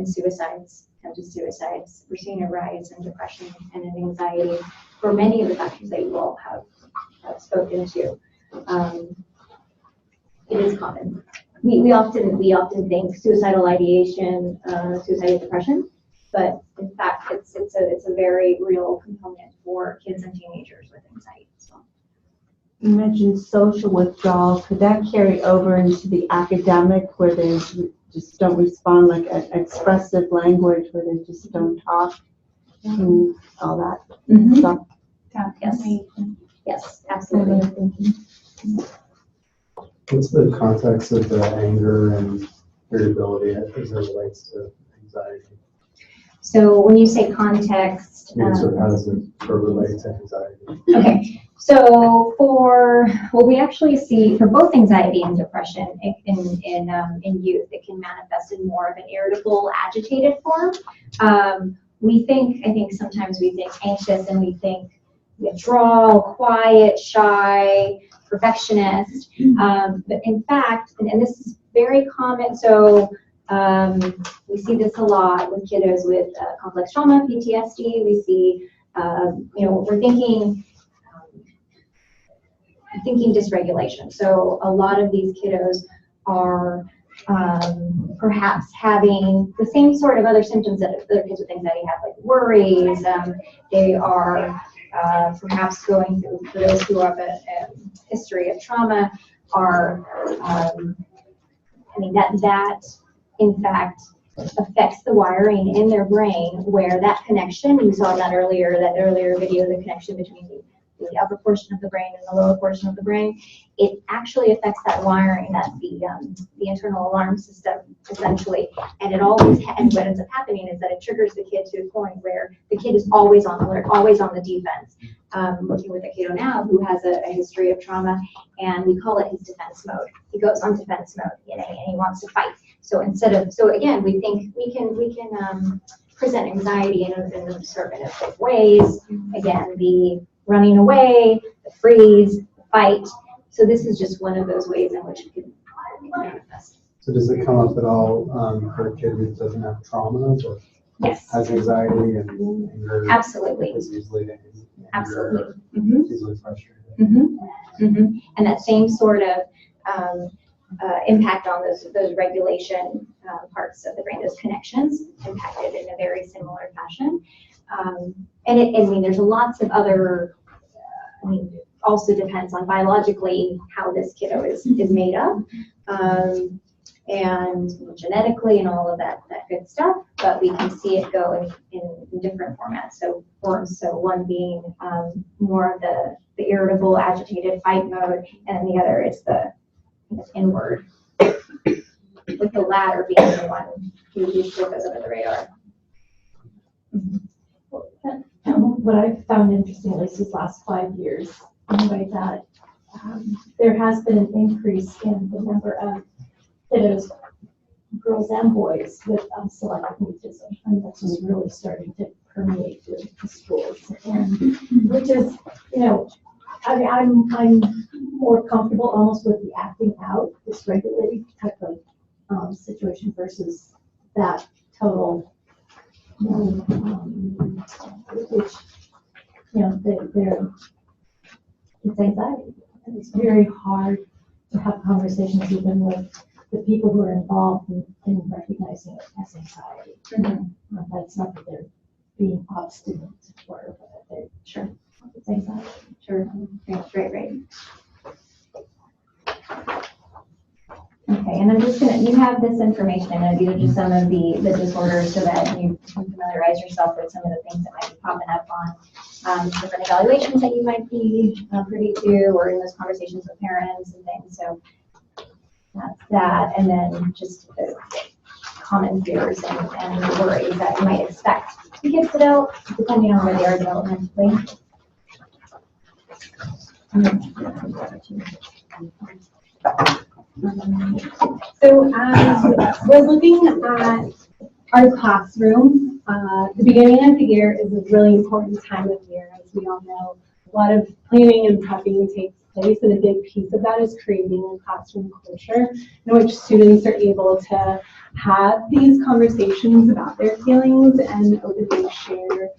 suicides, attempted suicides. We're seeing a rise in depression and in anxiety for many of the factors that you all have spoken to. It is common. We often think suicidal ideation, suicidal depression, but in fact, it's a very real component for kids and teenagers with anxiety as well. You mentioned social withdrawal. Could that carry over into the academic where they just don't respond, like an expressive language where they just don't talk and all that stuff? Yes. Yes, absolutely. What's the context of the anger and irritability as it relates to anxiety? So when you say context, How does it relate to anxiety? Okay, so we actually see for both anxiety and depression in youth, it can manifest in more of an irritable, agitated form. I think sometimes we think anxious and we think withdrawal, quiet, shy, perfectionist. But in fact, and this is very common, so we see this a lot with kiddos with complex trauma, PTSD. We see, we're thinking dysregulation. So a lot of these kiddos are perhaps having the same sort of other symptoms that other kids with anxiety have, like worries. They are perhaps going through, for those who have a history of trauma, are, that in fact affects the wiring in their brain where that connection, you saw that earlier video, the connection between the upper portion of the brain and the lower portion of the brain, it actually affects that wiring, that's the internal alarm system, essentially. And it always, and what ends up happening is that it triggers the kid to a point where the kid is always on alert, always on the defense. Working with a kiddo now who has a history of trauma, and we call it his defense mode. He goes on defense mode, and he wants to fight. So again, we think we can present anxiety in a sort of ways. Again, the running away, the freeze, the fight. So this is just one of those ways in which it can manifest. So does it come up at all for a kid who doesn't have trauma, but has anxiety and anger? Absolutely. Is easily Absolutely. Easily frustrated. And that same sort of impact on those regulation parts of the brain, those connections impacted in a very similar fashion. And there's lots of other, also depends on biologically how this kiddo is made up, and genetically and all of that good stuff, but we can see it go in different formats. So one being more of the irritable, agitated fight mode, and the other is the inward, with the latter being the one who usually goes under the radar. What I've found interesting, at least these last 5 years, anyway, that there has been an increase in the number of kiddos, girls and boys, with selective mutism. And that's just really starting to permeate through the schools. And which is, I'm more comfortable almost with the acting out, dysregulated type of situation versus that total, which, it's anxiety. And it's very hard to have conversations even with the people who are involved in recognizing it as anxiety. That's not that they're being obstinate or whatever. Sure. It's anxiety. Sure. Right. Okay, and I'm just you have this information, and these are just some of the disorders so that you can familiarize yourself with some of the things that might be popping up on different evaluations that you might be privy to, or in those conversations with parents and things. So that's that, and then just the common fears and worries that you might expect the kids to develop, depending on where they are developmentally. So we're looking at our classroom. The beginning of the year is a really important time of year. as we all know, a lot of planning and prepping takes place, and a big piece of that is creating a classroom culture in which students are able to have these conversations about their feelings and openly share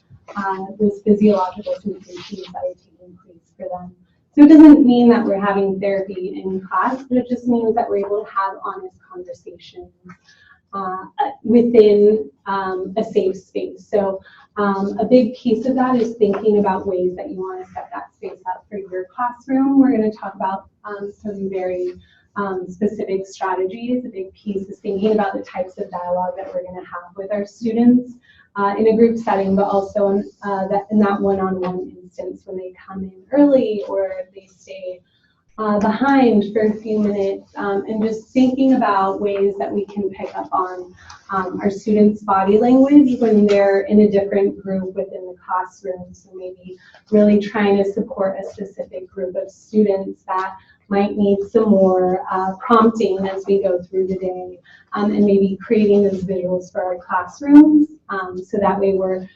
those physiological sensations that are taking place for them. So it doesn't mean that we're having therapy in class, but it just means that we're able to have honest conversations within a safe space. So a big piece of that is thinking about ways that you want to set that space up for your classroom. We're going to talk about some very specific strategies. A big piece is thinking about the types of dialogue that we're going to have with our students in a group setting, but also in that one-on-one instance when they come in early or they stay behind for a few minutes, and just thinking about ways that we can pick up on our students' body language when they're in a different group within the classroom. So maybe really trying to support a specific group of students that might need some more prompting as we go through the day, and maybe creating those visuals for our classrooms, so that way we're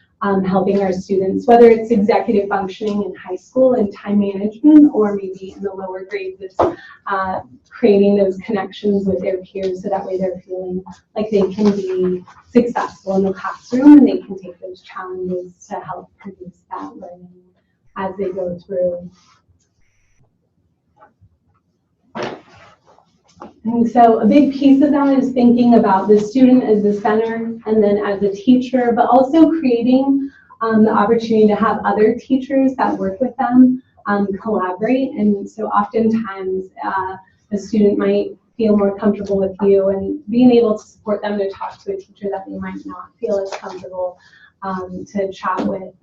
helping our students, whether it's executive functioning in high school and time management, or maybe in the lower grades, it's creating those connections with their peers so that way they're feeling like they can be successful in the classroom and they can take those challenges to help produce that learning as they go through. And so a big piece of that is thinking about the student as the center and then as a teacher, but also creating the opportunity to have other teachers that work with them collaborate. And so oftentimes a student might feel more comfortable with you, and being able to support them to talk to a teacher that they might not feel as comfortable to chat with.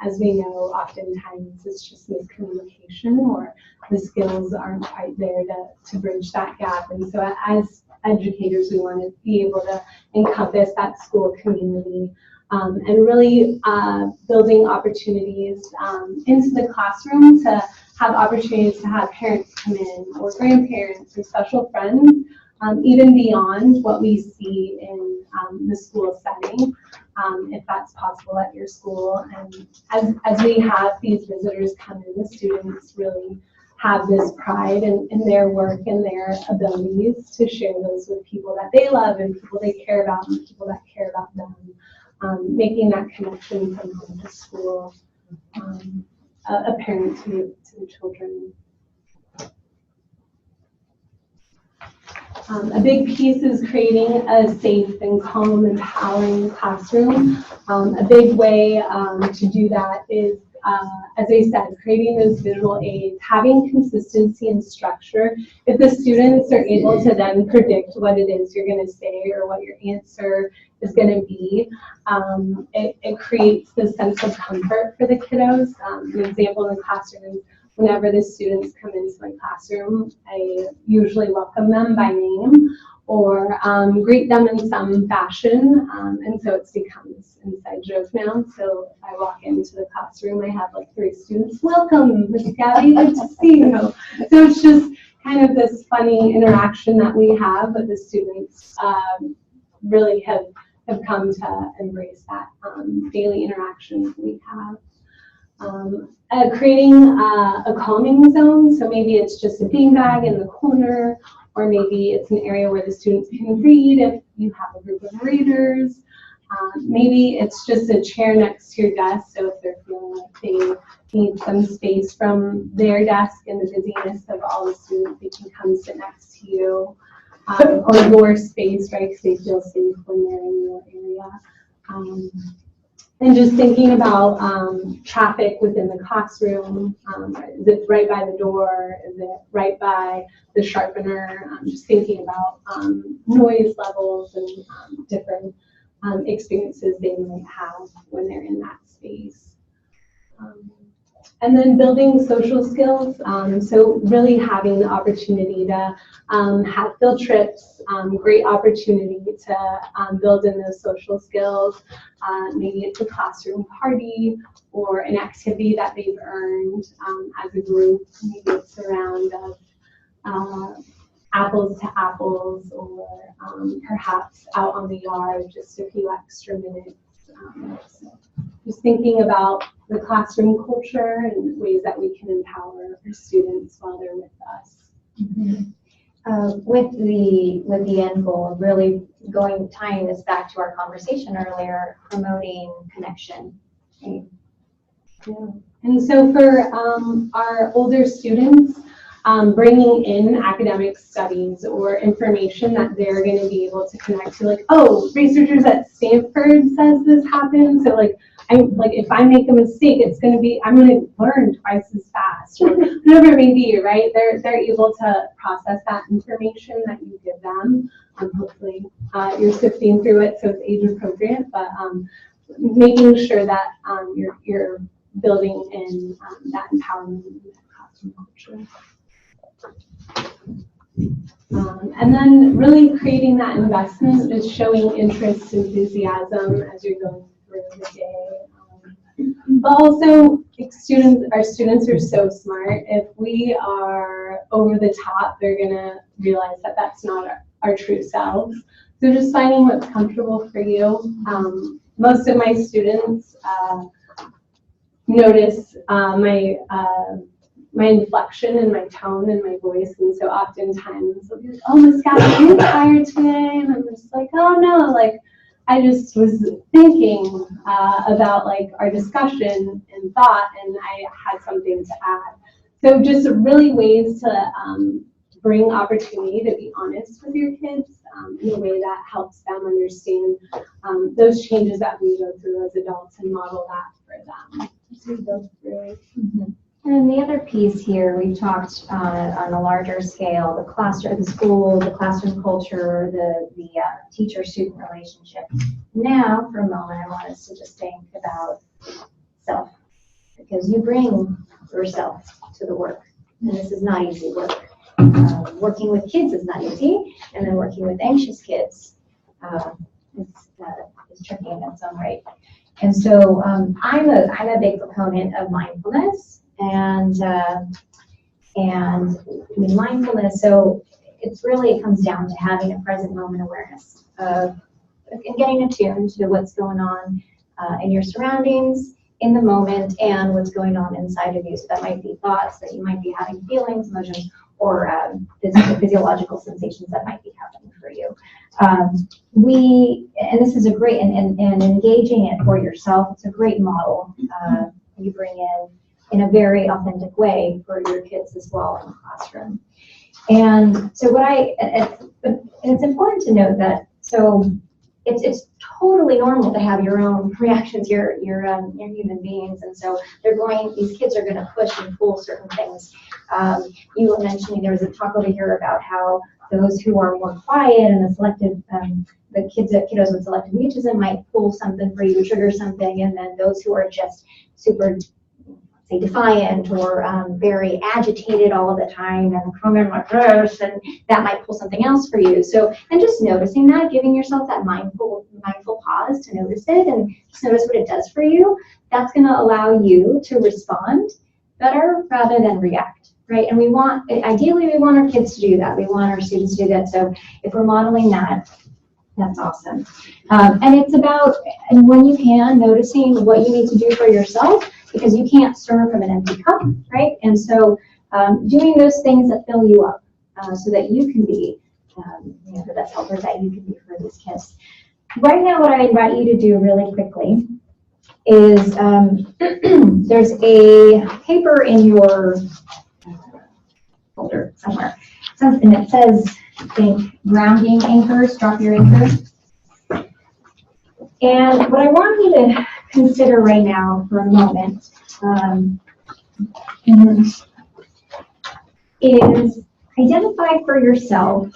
As we know, oftentimes it's just miscommunication or the skills aren't quite there to bridge that gap. And so as educators, we want to be able to encompass that school community and really building opportunities into the classroom to have opportunities to have parents come in or grandparents or special friends, even beyond what we see in the school setting, if that's possible at your school. And as we have these visitors come in, the students really have this pride in their work and their abilities to share those with people that they love and people they care about and people that care about them, making that connection from home to school apparent to the children. A big piece is creating a safe and calm, empowering classroom. A big way to do that is, as I said, creating those visual aids, having consistency and structure. If the students are able to then predict what it is you're going to say or what your answer is going to be, it creates this sense of comfort for the kiddos. An example in the classroom is whenever the students come into my classroom, I usually welcome them by name or greet them in some fashion. And so it's become this inside joke now. So if I walk into the classroom, I have like 3 students, welcome, Miss Gabby, good to see you. So it's just kind of this funny interaction that we have, but the students really have come to embrace that daily interaction that we have. Creating a calming zone, so maybe it's just a beanbag in the corner, or maybe it's an area where the students can read if you have a group of readers. Maybe it's just a chair next to your desk, so if they're feeling like they need some space from their desk and the busyness of all the students, they can come sit next to you, or your space, right, because they feel safe when they're in your area. And just thinking about traffic within the classroom. Is it right by the door? Is it right by the sharpener? Just thinking about noise levels and different experiences they might have when they're in that space. And then building social skills. So really having the opportunity to have field trips, great opportunity to build in those social skills. Maybe it's a classroom party or an activity that they've earned as a group. Maybe it's a round of apples to apples, or perhaps out on the yard, just a few extra minutes. So just thinking about the classroom culture and ways that we can empower our students while they're with us. With the end goal of really tying this back to our conversation earlier, promoting connection. Right? Yeah. And so for our older students, bringing in academic studies or information that they're going to be able to connect to, like, oh, researchers at Stanford says this happened, so like if I make a mistake, I'm going to learn twice as fast, or whatever it may be, right? They're able to process that information that you give them. Hopefully, you're sifting through it so it's age appropriate, but making sure that you're building in that empowerment in that classroom culture. And then really creating that investment is showing interest, enthusiasm as you're going through the day. But also, our students are so smart. If we are over the top, they're gonna realize that that's not our true selves. So just finding what's comfortable for you. Most of my students notice my inflection and my tone and my voice, and so oftentimes they'll be like, "Oh, Miss Gabby, are you tired today?" And I'm just like, "Oh no, like I just was thinking about like our discussion and thought, and I had something to add." So just really ways to bring opportunity to be honest with your kids in a way that helps them understand those changes that we go through as adults and model that for them as we go through it. And the other piece here, we talked on a larger scale, the classroom, the school, the classroom culture, the teacher-student relationship. Now, for a moment, I want us to just think about self, because you bring yourself to the work, and this is not easy work. Working with kids is not easy, and then working with anxious kids is tricky in its own right. And so I'm a big proponent of mindfulness. And mindfulness, so it comes down to having a present moment awareness of and getting attuned to what's going on in your surroundings, in the moment, and what's going on inside of you. So that might be thoughts, that you might be having feelings, emotions, or physiological sensations that might be happening for you. And this is a great, and engaging it for yourself, it's a great model you bring in a very authentic way for your kids as well in the classroom. And so it's important to note that, so it's totally normal to have your own reactions, you're human beings, and so these kids are going to push and pull certain things. You were mentioning, there was a talk over here about how those who are more quiet and the selective, kiddos with selective mutism might pull something for you, trigger something, and then those who are just super, say, defiant or very agitated all of the time and come in like this, and that might pull something else for you. So, and just noticing that, giving yourself that mindful pause to notice it and just notice what it does for you, that's going to allow you to respond better rather than react, right? And ideally we want our kids to do that. We want our students to do that. So if we're modeling that, that's awesome. And it's about, and when you can, noticing what you need to do for yourself, because you can't serve from an empty cup, right? And so doing those things that fill you up so that you can be the best helper that you can be for these kids. Right now, what I invite you to do really quickly is there's a paper in your folder somewhere, something that says, I think, grounding anchors, drop your anchor. And what I want you to consider right now for a moment is identify for yourself,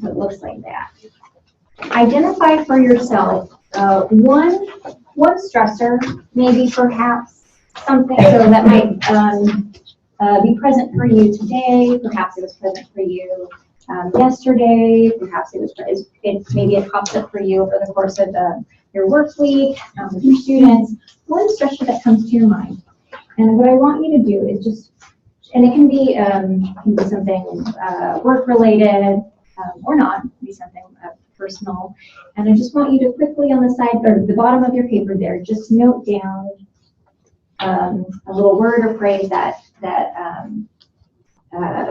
it looks like that. Identify for yourself one stressor, maybe perhaps something so that might be present for you today, perhaps it was present for you yesterday, perhaps maybe it pops up for you over the course of your work week with your students. One stressor that comes to your mind. And what I want you to do is just, and it can be something work related or not, it can be something personal. And I just want you to quickly on the side, or the bottom of your paper there, just note down a little word or phrase that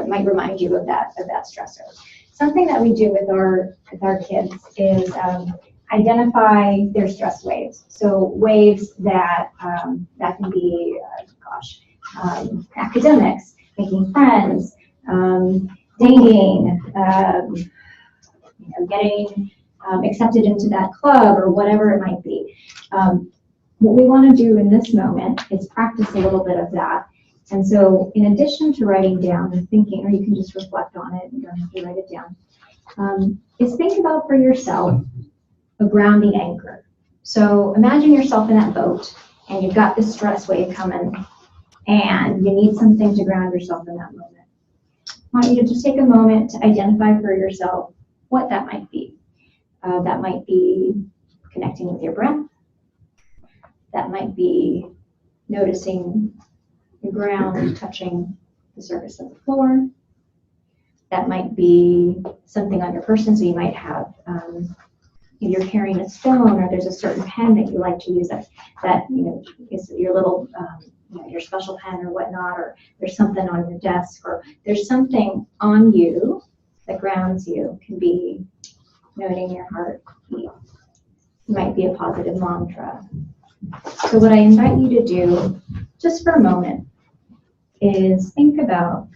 might remind you of that stressor. Something that we do with our kids is identify their stress waves. So waves that can be, academics, making friends, dating, getting accepted into that club or whatever it might be. What we want to do in this moment is practice a little bit of that. And so in addition to writing down and thinking, or you can just reflect on it, you don't have to write it down, is think about for yourself a grounding anchor. So imagine yourself in that boat and you've got this stress wave coming and you need something to ground yourself in that moment. I want you to just take a moment to identify for yourself what that might be. That might be connecting with your breath. That might be noticing the ground touching the surface of the floor. That might be something on your person, so you might have, you're carrying a stone, or there's a certain pen that you like to use that is your little, your special pen or whatnot, or there's something on your desk, or there's something on you that grounds you. It can be noting your heartbeat. It might be a positive mantra. So what I invite you to do, just for a moment, is think about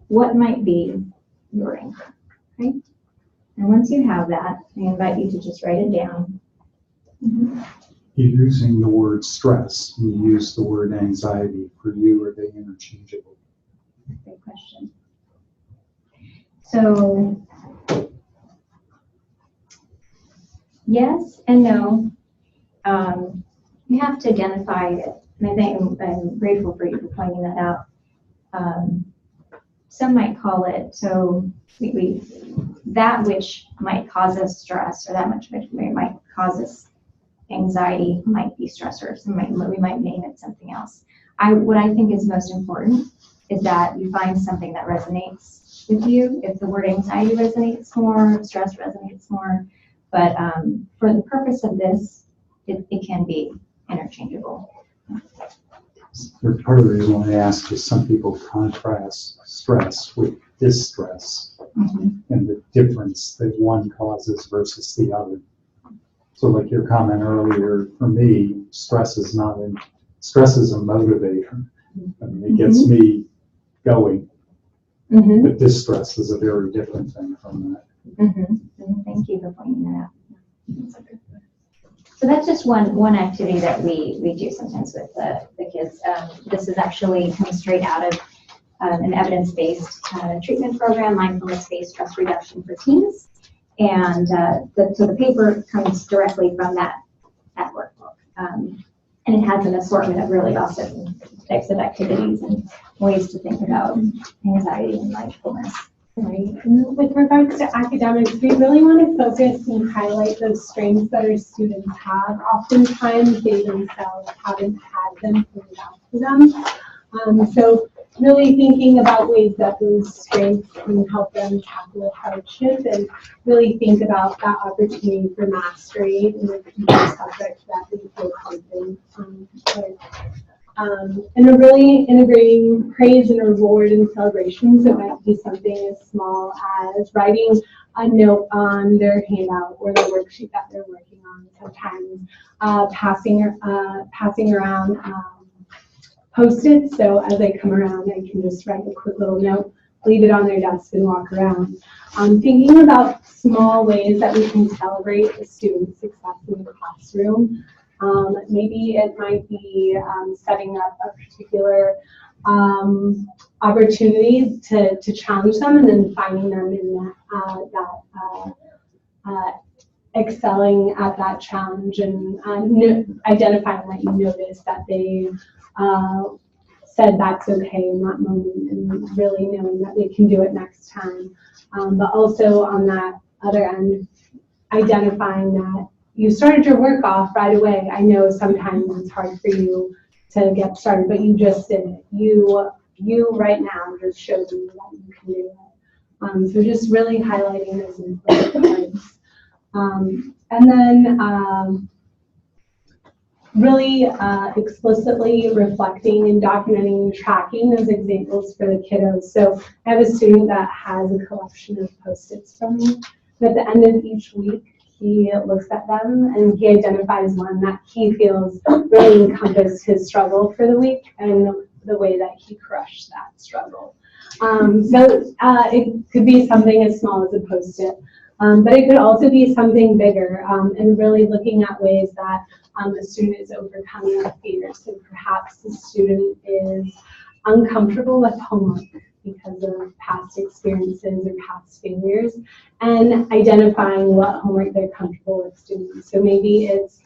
what might be your anchor, okay? And once you have that, I invite you to just write it down. You're using the word stress, and you use the word anxiety. For you, are they interchangeable? Great question. So, yes and no. You have to identify it, and I think I'm grateful for you for pointing that out. Some might call it, so that which might cause us stress, or that which might cause us anxiety might be stressors. We might name it something else. What I think is most important is that you find something that resonates with you. If the word anxiety resonates more, stress resonates more, but for the purpose of this, it can be interchangeable. Part of the reason why I ask is some people contrast stress with distress, and the difference that one causes versus the other. So like your comment earlier, for me, stress is a motivator. I mean, it gets me going, but distress is a very different thing from that. Thank you for pointing that out. So that's just one activity that we do sometimes with the kids. This is actually coming straight out of an evidence-based treatment program, mindfulness-based stress reduction for teens. And so the paper comes directly from that workbook. And it has an assortment of really awesome types of activities and ways to think about anxiety and mindfulness. Right. And with regards to academics, we really want to focus and highlight those strengths that our students have. Oftentimes, they themselves haven't had them pointed out to them. So really thinking about ways that those strengths can help them tackle hardship, and really think about that opportunity for mastery in a future subject that they feel confident with. And really integrating praise and reward and celebrations. It might be something as small as writing a note on their handout or the worksheet that they're working on. Sometimes passing around Post-its, so as I come around, I can just write a quick little note, leave it on their desk, and walk around. Thinking about small ways that we can celebrate the student's success in the classroom. Maybe it might be setting up a particular opportunity to challenge them, and then finding them in that excelling at that challenge, and identifying that you notice that they said that's okay in that moment, and really knowing that they can do it next time. But also on that other end, identifying that you started your work off right away. I know sometimes it's hard for you to get started, but you just did it. You right now just showed me that you can do it. So just really highlighting those important parts. And then really explicitly reflecting and documenting and tracking those examples for the kiddos. So I have a student that has a collection of Post-its from me. And at the end of each week, he looks at them and he identifies one that he feels really encompassed his struggle for the week and the way that he crushed that struggle. So it could be something as small as a Post-it, but it could also be something bigger, and really looking at ways that the student is overcoming their fears. So perhaps the student is uncomfortable with homework because of past experiences or past failures, and identifying what homework they're comfortable with doing. So maybe it's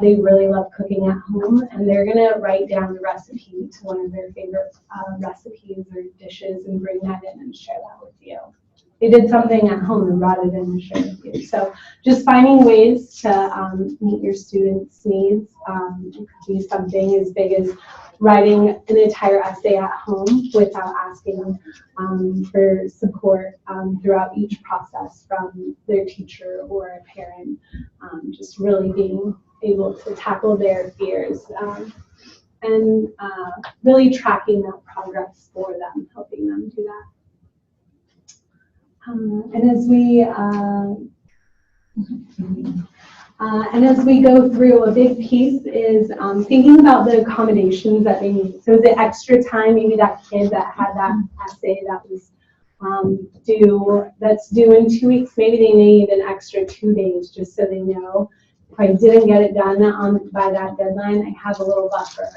they really love cooking at home, and they're gonna write down the recipe to one of their favorite recipes or dishes and bring that in and share that with you. They did something at home and brought it in and shared it with you. So just finding ways to meet your students' needs. It could be something as big as writing an entire essay at home without asking for support throughout each process from their teacher or a parent. Just really being able to tackle their fears and really tracking that progress for them, helping them do that. And as we go through, a big piece is thinking about the accommodations that they need. So the extra time, maybe that kid that had that essay that was due in 2 weeks, maybe they need an extra 2 days just so they know if I didn't get it done by that deadline, I have a little buffer.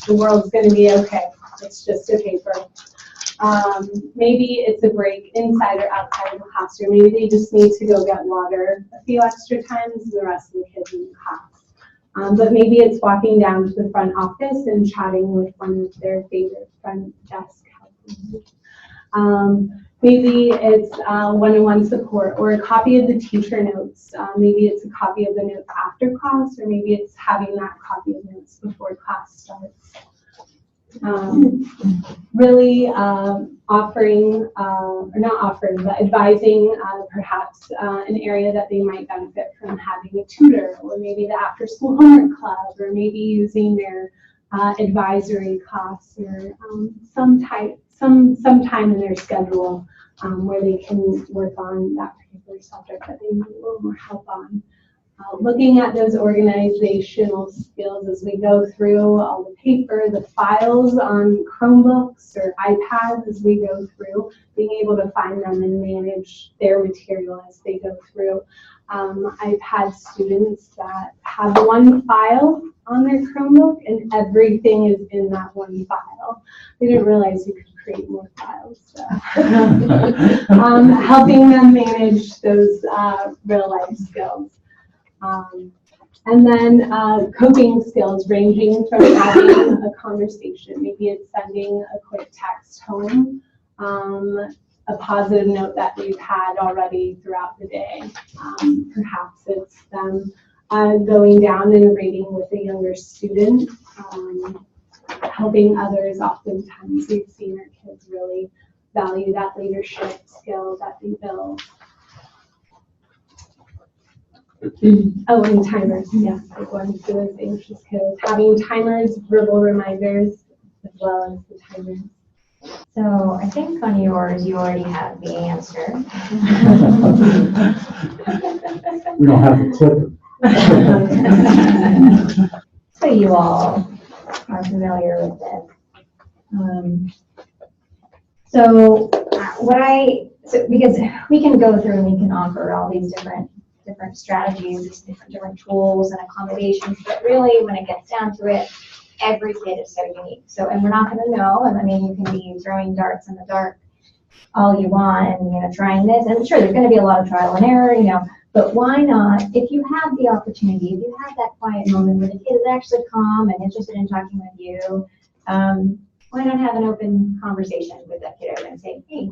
The world's going to be okay. It's just a paper. Maybe it's a break inside or outside of the classroom. Maybe they just need to go get water a few extra times than the rest of the kids in the class. But maybe it's walking down to the front office and chatting with one of their favorite front desk helpers. Maybe it's one-on-one support or a copy of the teacher notes. Maybe it's a copy of the notes after class, or maybe it's having that copy of notes before class starts. Really offering, or not offering, but advising perhaps an area that they might benefit from having a tutor, or maybe the after-school homework club, or maybe using their advisory class, or some time in their schedule where they can work on that particular subject that they need a little more help on. Looking at those organizational skills as we go through all the paper, the files on Chromebooks or iPads as we go through, being able to find them and manage their material as they go through. I've had students that have one file on their Chromebook and everything is in that one file. They didn't realize you could create more files. So. Helping them manage those real life skills. And then coping skills ranging from having a conversation. Maybe it's sending a quick text home, a positive note that they've had already throughout the day. Perhaps it's them going down and reading with a younger student, helping others. Oftentimes we've seen our kids really value that leadership skill that they build. Oh, and timers, yes, like going through those anxious kids. Having timers, verbal reminders, as well as the timers. So I think on yours, you already have the answer. We don't have the clicker. So you all are familiar with this. Because we can go through and we can offer all these different strategies, different tools and accommodations, but really when it gets down to it, every kid is so unique. So, and we're not going to know, and I mean, you can be throwing darts in the dark all you want and, trying this, and sure, there's going to be a lot of trial and error, but why not, if you have the opportunity, if you have that quiet moment where the kid is actually calm and interested in talking with you, why not have an open conversation with that kiddo and say, hey,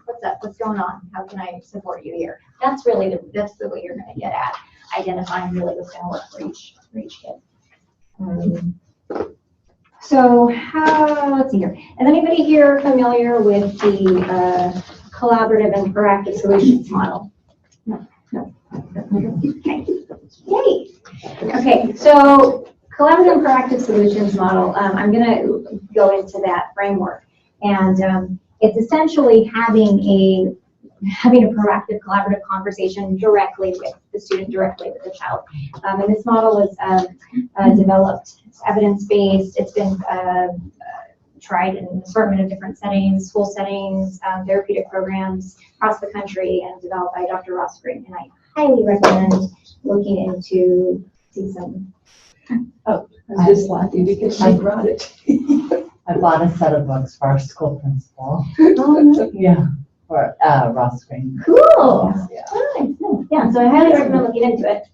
what's up? What's going on? How can I support you here? That's really that's what you're going to get at, identifying really what's going to work for each kid. So let's see here. Is anybody here familiar with the collaborative and proactive solutions model? No. No. Okay. Yay. Okay, so collaborative proactive solutions model, I'm gonna go into that framework. And it's essentially having a proactive collaborative conversation directly with the student, directly with the child. And this model was developed, it's evidence-based, it's been tried in an assortment of different settings, school settings, therapeutic programs across the country, and developed by Dr. Ross Green. And I highly recommend looking into some. Oh, I'm just laughing because she brought it. I bought a set of books for our school principal. Oh, Yeah, for Ross Green. cool. Yeah. Nice. Yeah, so I highly recommend looking into it.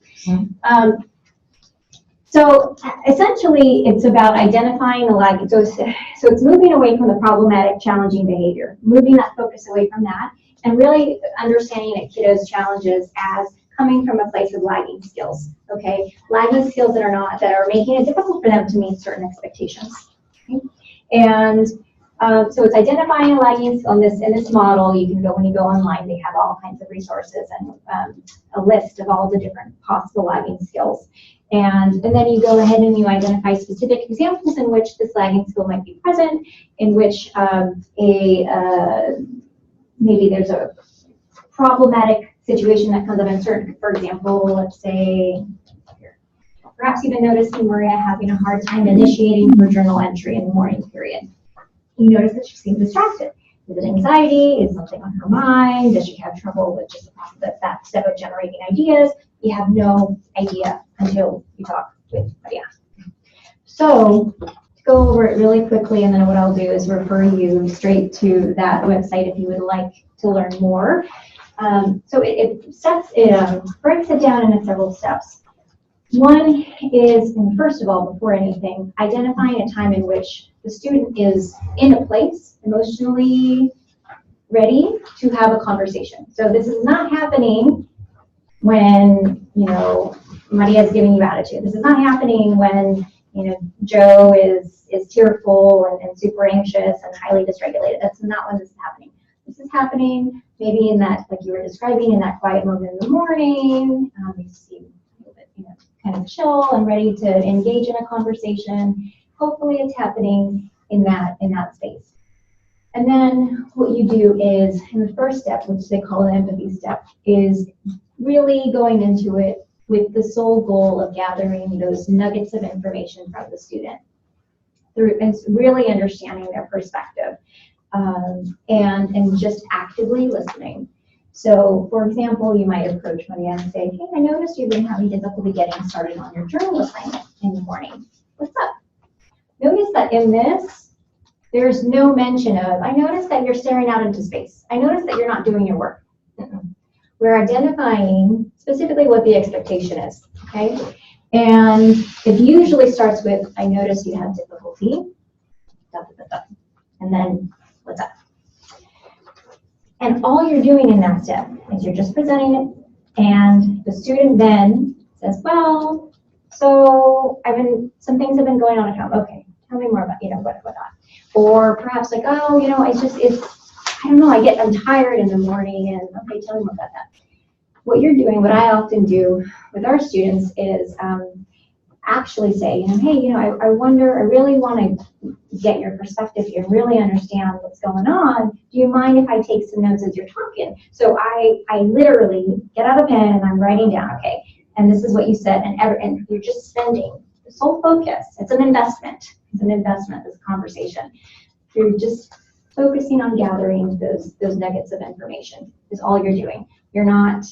So essentially, it's about identifying the lagging. So it's moving away from the problematic, challenging behavior, moving that focus away from that, and really understanding a kiddo's challenges as coming from a place of lagging skills. Okay, lagging skills that are making it difficult for them to meet certain expectations. Okay? And so it's identifying a lagging skill in this model. You can go, when you go online, they have all kinds of resources and a list of all the different possible lagging skills. And then you go ahead and you identify specific examples in which this lagging skill might be present, in which maybe there's a problematic situation that comes up in certain, for example, let's say, perhaps you've been noticing Maria having a hard time initiating her journal entry in the morning period. You notice that she seems distracted. Is it anxiety? Is something on her mind? Does she have trouble with just that step of generating ideas? You have no idea until you talk with Maria. So to go over it really quickly, and then what I'll do is refer you straight to that website if you would like to learn more. So it breaks it down into several steps. One is, and first of all, before anything, identifying a time in which the student is in a place emotionally ready to have a conversation. So this is not happening when, Maria is giving you attitude. This is not happening when, Joe is tearful and super anxious and highly dysregulated. That's not when this is happening. This is happening maybe in that, like you were describing, in that quiet moment in the morning. You seem a little bit, kind of chill and ready to engage in a conversation. Hopefully it's happening in that space. And then what you do is, in the first step, which they call an empathy step, is really going into it with the sole goal of gathering those nuggets of information from the student, and really understanding their perspective, and just actively listening. So, for example, you might approach Maria and say, hey, I noticed you've been having difficulty getting started on your journal assignment in the morning. What's up? Notice that in this, there's no mention of, I noticed that you're staring out into space. I noticed that you're not doing your work. We're identifying specifically what the expectation is, okay? And it usually starts with, I noticed you have difficulty, and then what's up? And all you're doing in that step is you're just presenting it, and the student then says, well, so some things have been going on at home. Okay, tell me more about, what not. Or perhaps like, oh, I don't know, I'm tired in the morning, and okay, tell me more about that. What you're doing, what I often do with our students is actually say, hey, I wonder, I really want to get your perspective here, really understand what's going on. Do you mind if I take some notes as you're talking? So I literally get out a pen and I'm writing down, okay, and this is what you said, and you're just spending the sole focus. It's an investment. It's an investment, this conversation. You're just focusing on gathering those nuggets of information is all you're doing. You're not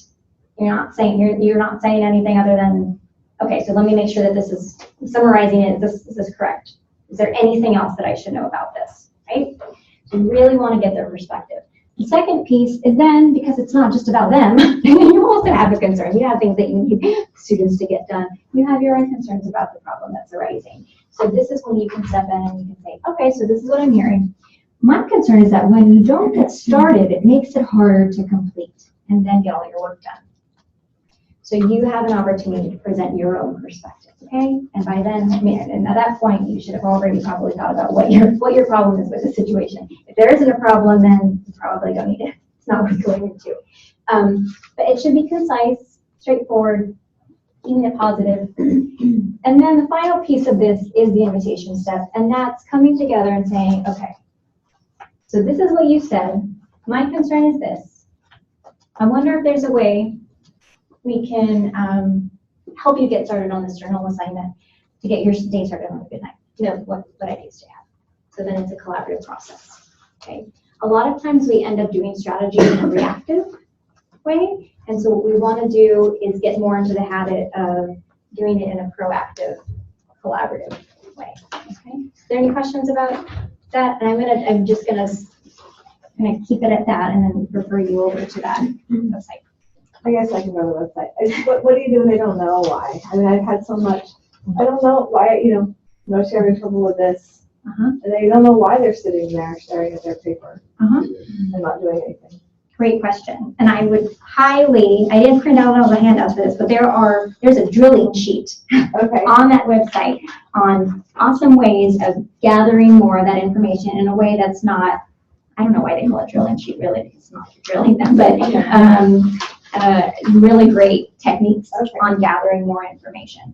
saying anything other than, okay, so let me make sure that this is summarizing it. This is correct. Is there anything else that I should know about this, right? So you really want to get their perspective. The second piece is then, because it's not just about them, you also have a concern. You have things that you need students to get done. You have your own concerns about the problem that's arising. So this is when you can step in and you can say, okay, so this is what I'm hearing. My concern is that when you don't get started, it makes it harder to complete and then get all your work done. So you have an opportunity to present your own perspective, okay? And by then, and at that point, you should have already probably thought about what your problem is with the situation. If there isn't a problem, then you probably don't need it. It's not worth going into. But it should be concise, straightforward, keeping it positive. And then the final piece of this is the invitation step, and that's coming together and saying, okay, so this is what you said. My concern is this. I wonder if there's a way we can help you get started on this journal assignment to get your day started on a good night. What ideas do you have? So then it's a collaborative process. Okay. A lot of times we end up doing strategy in a reactive way, and so what we want to do is get more into the habit of doing it in a proactive, collaborative way. Okay. Is there any questions about that? And I'm just gonna keep it at that, and then refer you over to that website. I guess I can go to the website. What do you do when they don't know why? I mean, I've had so much. I don't know why. No, she's having trouble with this. And they don't know why they're sitting there staring at their paper and not doing anything. Great question. And I would I didn't print out all the handouts for this, but there's a drilling sheet on that website on awesome ways of gathering more of that information in a way that's not, I don't know why they call it drilling sheet, really, because it's not drilling them, but really great techniques on gathering more information.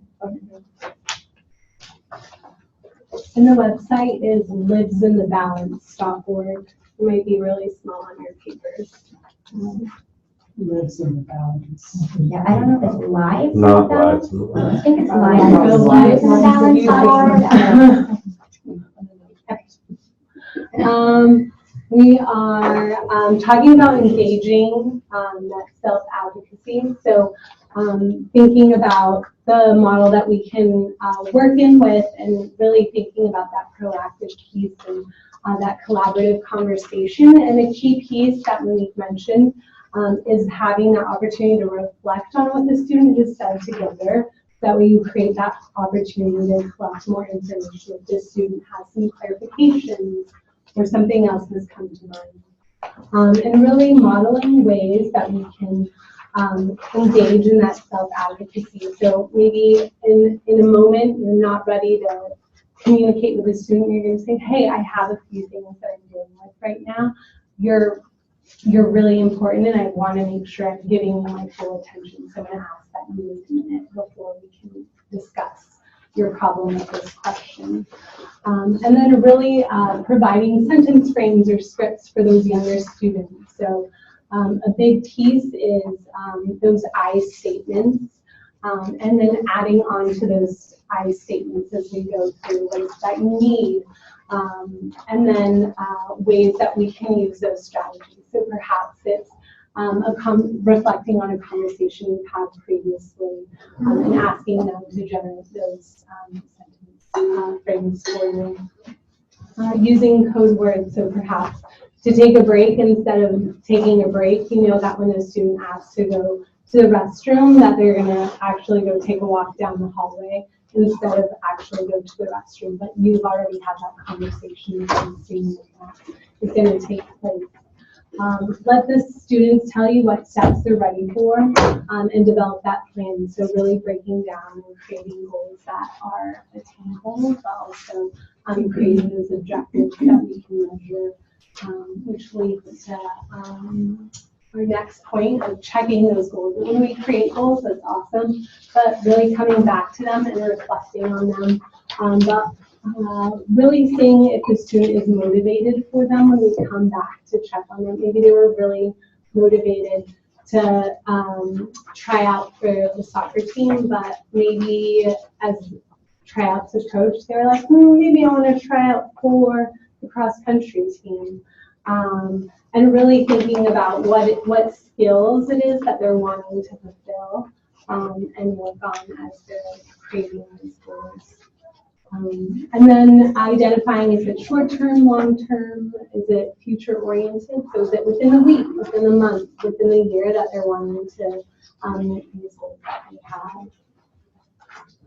And the website is livesinthebalance.org. It might be really small on your papers. Lives in the balance. Yeah, I don't know if it's live. Not live. I think it's live. We are talking about engaging that self-advocacy. So thinking about the model that we can work in with, and really thinking about that proactive piece and that collaborative conversation. And the key piece that Monique mentioned is having that opportunity to reflect on what the student has said together. That way you create that opportunity to collect more information if the student has some clarifications or something else has come to mind. And really modeling ways that we can engage in that self-advocacy. So maybe in a moment you're not ready to communicate with the student, you're going to say, hey, I have a few things that I'm dealing with right now. You're really important, and I want to make sure I'm giving you my full attention. So I'm going to ask that you wait a minute before we can discuss your problem with this question. And then really providing sentence frames or scripts for those younger students. So a big piece is those I statements, and then adding on to those I statements as we go through what is that you need, and then ways that we can use those strategies. So perhaps it's reflecting on a conversation we've had previously, and asking them to generate those sentence frames for you. Using code words, so perhaps to take a break instead of taking a break, that when a student asks to go to the restroom, that they're going to actually go take a walk down the hallway instead of actually go to the restroom. But you've already had that conversation with the student that is going to take place. Let the students tell you what steps they're ready for, and develop that plan. So really breaking down and creating goals that are attainable, but also creating those objectives that we can measure, which leads to our next point of checking those goals. When we create goals, that's awesome, but really coming back to them and reflecting on them. But really seeing if the student is motivated for them when we come back to check on them. Maybe they were really motivated to try out for the soccer team, but maybe as tryouts approach, they're like, maybe I want to try out for the cross-country team. And really thinking about what skills it is that they're wanting to fulfill and work on as they're creating these goals. And then identifying, is it short-term, long-term, is it future-oriented? So is it within the week, within the month, within the year that they're wanting to meet these goals that we have?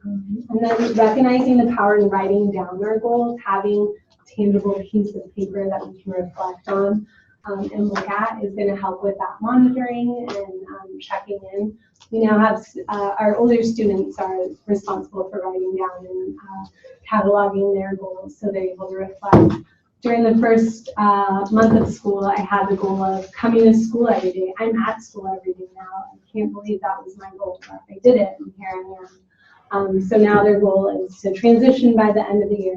And then recognizing the power in writing down our goals, having a tangible piece of paper that we can reflect on and look at is going to help with that monitoring and checking in. We now have our older students are responsible for writing down and cataloging their goals, so they're able to reflect during the first month of school, I had the goal of coming to school every day. I'm at school every day now. I can't believe that was my goal, but I did it, and here I am. So now their goal is to transition by the end of the year.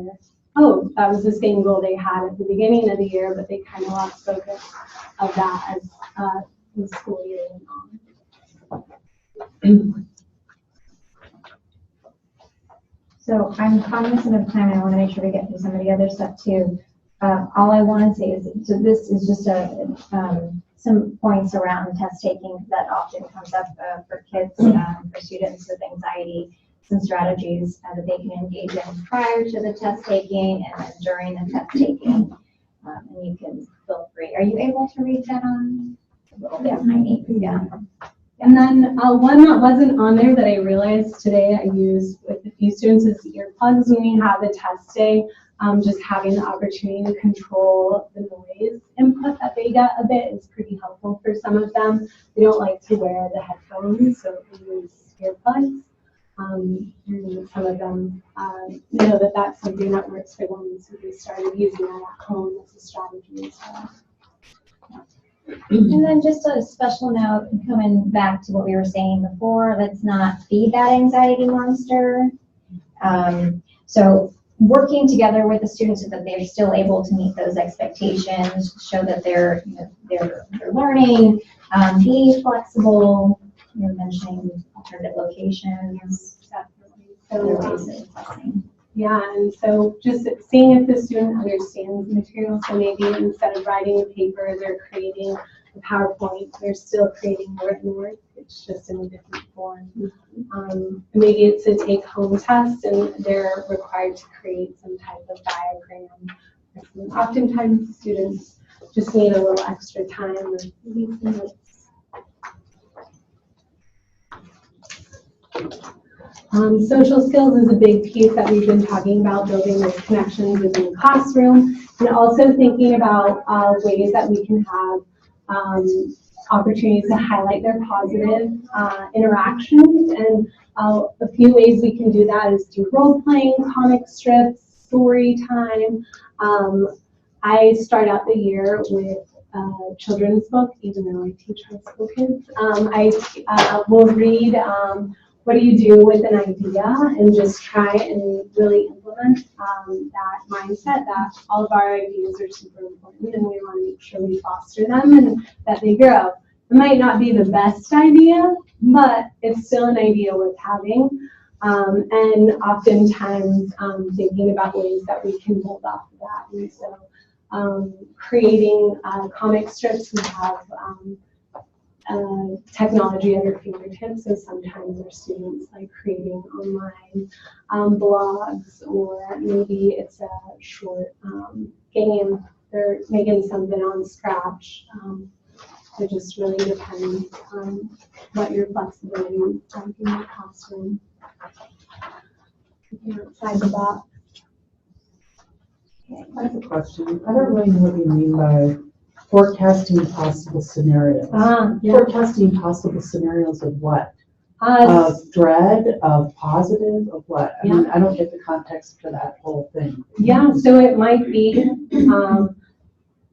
Oh, that was the same goal they had at the beginning of the year, but they kind of lost focus of that as the school year went on. So I'm cognizant of time, and I want to make sure we get through some of the other stuff too. All I want to say is, so this is just some points around test taking that often comes up for kids, for students with anxiety, some strategies that they can engage in prior to the test taking and then during the test taking. And you can feel free. Are you able to read that on a little bit tiny? Yeah. And then one that wasn't on there that I realized today I use with a few students is earplugs when we have the test day. Just having the opportunity to control the noise input that they get a bit is pretty helpful for some of them. They don't like to wear the headphones, so they use earplugs. And some of them know that that's something that works for them, so they started using that at home as a strategy as well. And then just a special note, coming back to what we were saying before, let's not feed that anxiety monster. So working together with the students so that they're still able to meet those expectations, show that they're learning, being flexible, mentioning alternative locations. So, yeah, and so just seeing if the student understands the material, so maybe instead of writing a paper, they're creating a PowerPoint, they're still creating written work, it's just in a different form. Maybe it's a take-home test and they're required to create some type of diagram. Oftentimes students just need a little extra time or maybe some notes. Social skills is a big piece that we've been talking about, building those connections within the classroom, and also thinking about ways that we can have opportunities to highlight their positive interactions. And a few ways we can do that is through role-playing, comic strips, story time. I start out the year with a children's book, even though I teach high school kids. I will read what do you do with an idea and just try and really implement that mindset that all of our ideas are super important and we want to make sure we foster them and that they grow. It might not be the best idea, but it's still an idea worth having. And oftentimes thinking about ways that we can build off of that. And so creating comic strips, we have technology at our fingertips, so sometimes our students like creating online blogs, or maybe it's a short game. They're making something on Scratch. It just really depends on what your flexibility is like in your classroom. Outside the box. I have a question. I don't really know what you mean by forecasting possible scenarios. Yeah. Forecasting possible scenarios of what? Of dread, of positive, of what? I mean, I don't get the context for that whole thing. Yeah, so it might be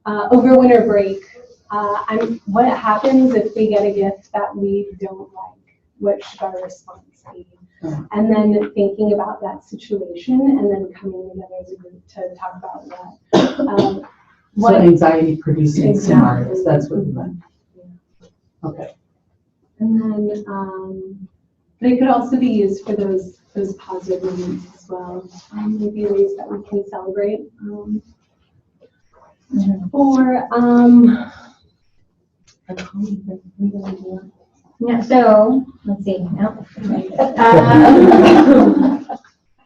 over winter break. What happens if we get a gift that we don't like? What should our response be? And then thinking about that situation and then coming together as a group to talk about that. So anxiety producing scenarios, that's what you meant. Yeah. Okay. And then they could also be used for those positive moments as well. Maybe ways that we can celebrate. Or Yeah, so let's see. No.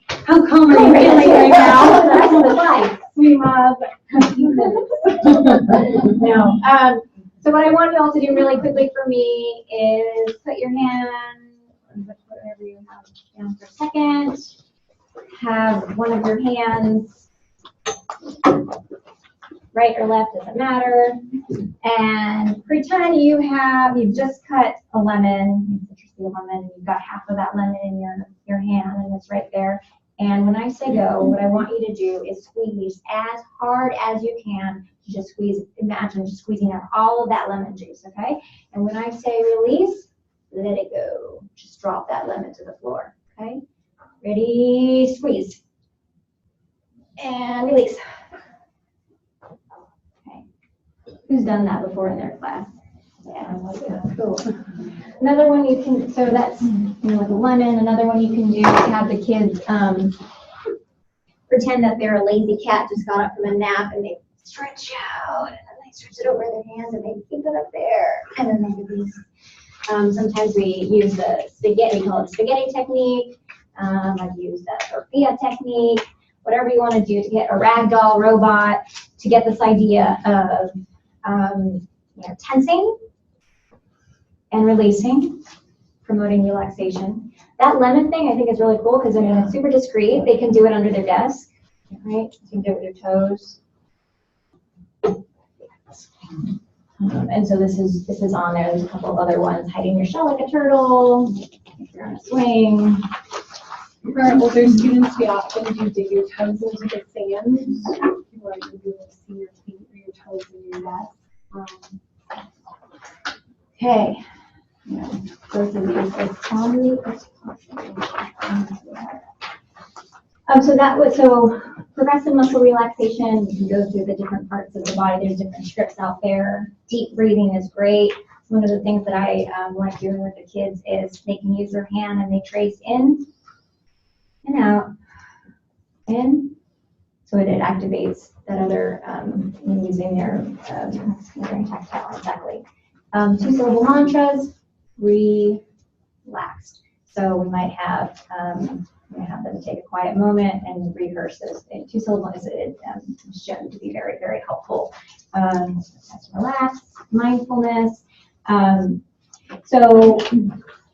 How calm are you feeling right now? That's what it's like. We have a few minutes. No. So what I want you all to do really quickly for me is put your hand, whatever you have down for a second. Have one of your hands, right or left, doesn't matter. And pretend you've just cut a lemon, citrusy lemon, you've got half of that lemon in your hand and it's right there. And when I say go, what I want you to do is squeeze as hard as you can. Just squeeze, imagine just squeezing out all of that lemon juice, okay? And when I say release, let it go. Just drop that lemon to the floor, okay? Ready, squeeze. And release. Okay. Who's done that before in their class? Yeah, cool. Another one you can, so that's, with a lemon. Another one you can do is have the kids pretend that they're a lazy cat just got up from a nap and they stretch out and then they stretch it over their hands and they keep it up there and then they release. Sometimes we use the spaghetti, we call it spaghetti technique. I've used the tortilla technique, whatever you want to do to get a ragdoll robot to get this idea of tensing and releasing, promoting relaxation. That lemon thing I think is really cool because it's super discreet. They can do it under their desk, right? You can do it with your toes. And so this is on there. There's a couple of other ones. Hiding your shell like a turtle. If you're on a swing. For our older students, we often do dig your toes into the sand. Where you'll be able to see your feet or your toes in your desk. Okay. Go through this as calmly as possible. So progressive muscle relaxation, you can go through the different parts of the body. There's different strips out there. Deep breathing is great. One of the things that I like doing with the kids is they can use their hand and they trace in and out, in. So it activates that other, using their tactile, exactly. 2-syllable mantras, relaxed. So we might have them take a quiet moment and rehearse this. 2 syllables is shown to be very, very helpful. Relax, mindfulness. So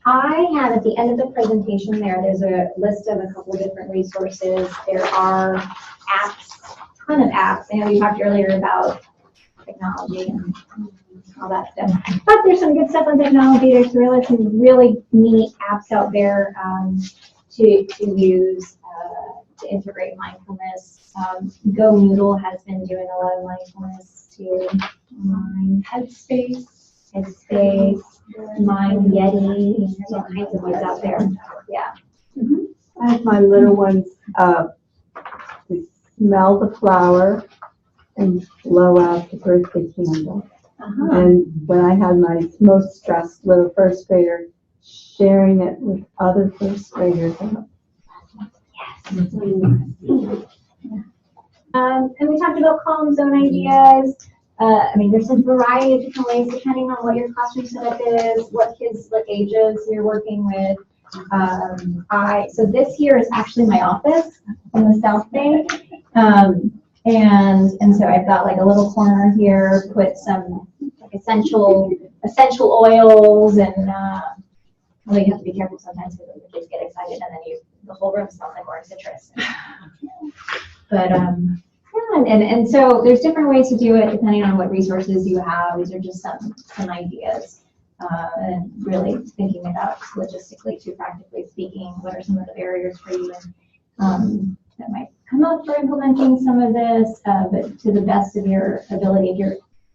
I have at the end of the presentation there's a list of a couple of different resources. There are apps, a ton of apps. I know you talked earlier about technology and all that stuff. But there's some good stuff on technology. There's some really neat apps out there to use to integrate mindfulness. Go Noodle has been doing a lot of mindfulness too. Headspace, Mind Yeti. There's all kinds of ones out there. Yeah. I have my little ones smell the flower and blow out the birthday candle. And when I had my most stressed little first grader, sharing it with other first graders. And we talked about calm zone ideas. There's a variety of different ways depending on what your classroom setup is, what ages you're working with. So this here is actually my office in the South Bay. And so I've got like a little corner here, put some like essential oils and well, you have to be careful sometimes because the kids get excited and then the whole room smells like orange citrus. But and so there's different ways to do it depending on what resources you have. These are just some ideas. And really thinking about logistically to practically speaking, what are some of the barriers for you that might come up for implementing some of this, but to the best of your ability,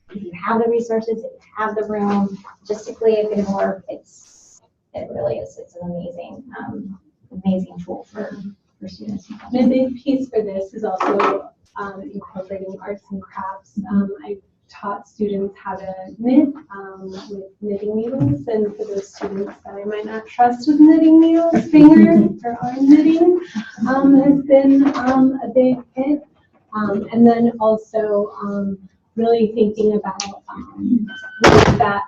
if you have the resources, if you have the room, logistically it can work. It really is. It's an amazing tool for students. And a big piece for this is also incorporating arts and crafts. I've taught students how to knit with knitting needles, and for those students that I might not trust with knitting needles, finger or arm knitting has been a big hit. And then also really thinking about that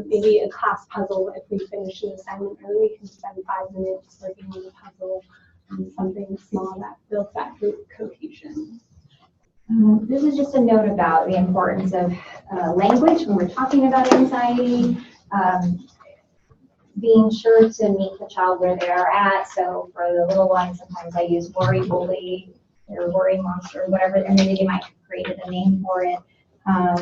maybe a class puzzle. If we finish an assignment early, we can spend 5 minutes working on a puzzle, something small that builds that group cohesion. This is just a note about the importance of language when we're talking about anxiety. Being sure to meet the child where they are at. So for the little ones, sometimes I use worry bully or worry monster or whatever, and maybe they might have created a name for it.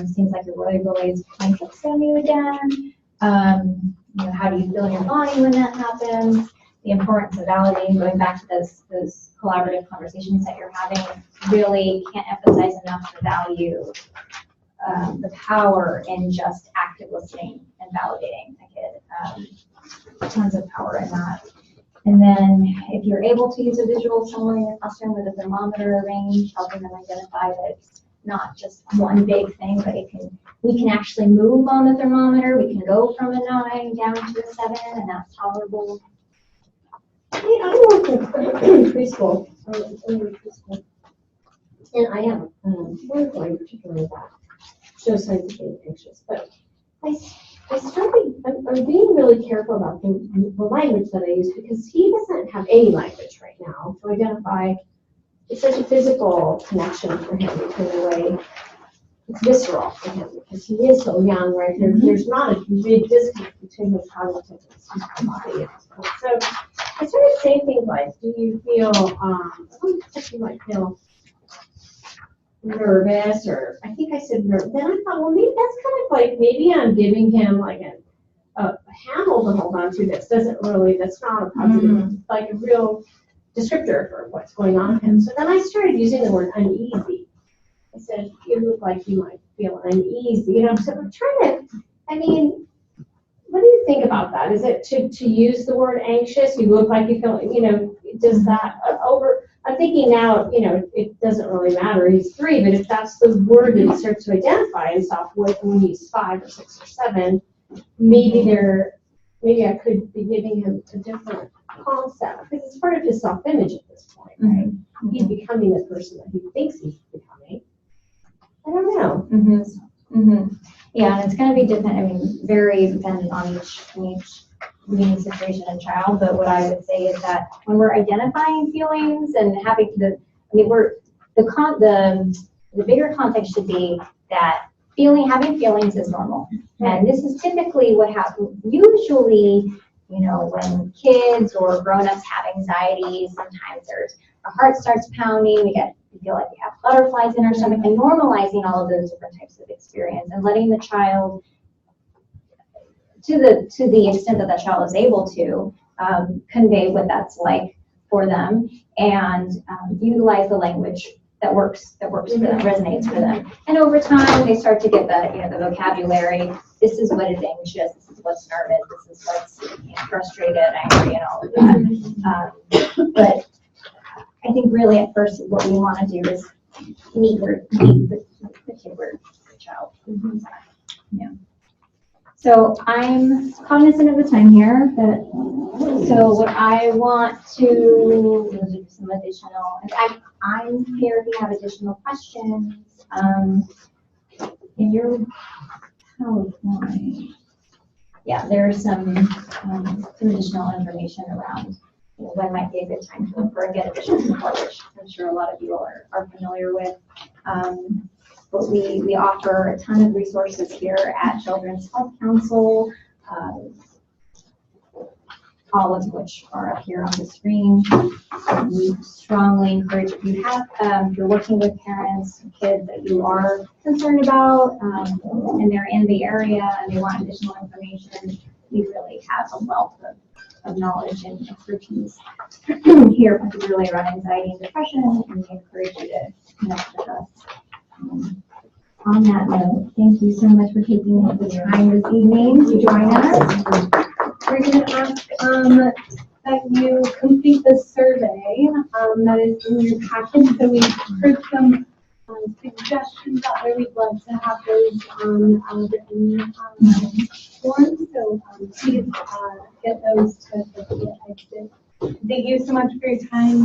Seems like your worry bully is playing tricks on you again. How do you feel in your body when that happens? the importance of validating, going back to those collaborative conversations that you're having, really can't emphasize enough the value, the power in just active listening and validating a kid. Tons of power in that. And then if you're able to use a visual somewhere in your classroom with a thermometer range, helping them identify that it's not just one big thing, but we can actually move on the thermometer. We can go from a 9 down to a 7, and that's tolerable. Hey, I work in preschool, preschool, and I have one boy particularly that shows signs of being anxious. But I started. I'm being really careful about the language that I use because he doesn't have any language right now to identify. It's such a physical connection for him because the way it's visceral for him because he is so young, right? There's not a big disconnect between his cognitive and his body. So I started saying things like, "Do you feel? You might feel nervous," or I think I said nervous. Then I thought, well, maybe that's kind of like maybe I'm giving him like a handle to hold on to. That's not a positive, like a real descriptor for what's going on with him. So then I started using the word uneasy. I said, "You look like you might feel uneasy." So I'm trying to. I mean, what do you think about that? Is it to use the word anxious? You look like you feel. Does that over? I'm thinking now, it doesn't really matter. He's 3, but if that's the word that he starts to identify himself with when he's 5 or 6 or 7, maybe I could be giving him a different concept because it's part of his self-image at this point, right? He's becoming the person that he thinks he's becoming. I don't know. Yeah, and it's going to be different. I mean, very dependent on each unique situation and child. But what I would say is that when we're identifying feelings and having the bigger context should be that having feelings is normal, and this is typically what happens. Usually, when kids or grown-ups have anxiety, sometimes our heart starts pounding. We feel like we have butterflies in our stomach, and normalizing all of those different types of experience and letting the child, to the extent that child is able to, convey what that's like for them and utilize the language that works for them, resonates for them. And over time, they start to get the vocabulary. This is what is anxious. This is what's nervous. This is what's frustrated, angry, and all of that. But I think really at first what we want to do is meet the kid where the child. Yeah. So I'm cognizant of the time here, so what I want to do some additional, I'm here if you have additional questions. In your PowerPoint, there's some additional information around when might be a good time to look for and get additional support, which I'm sure a lot of you are familiar with. But we offer a ton of resources here at Children's Health Council, all of which are up here on the screen. We strongly encourage if you're working with parents and kids that you are concerned about, and they're in the area and they want additional information, we really have a wealth of knowledge and expertise here, particularly around anxiety and depression, and we encourage you to connect with us. On that note, thank you so much for taking the time this evening to join us. We're going to ask that you complete the survey that is in your packet. So we've heard some suggestions out there. We'd love to have those on written forms. So please get those to the exit. Thank you so much for your time.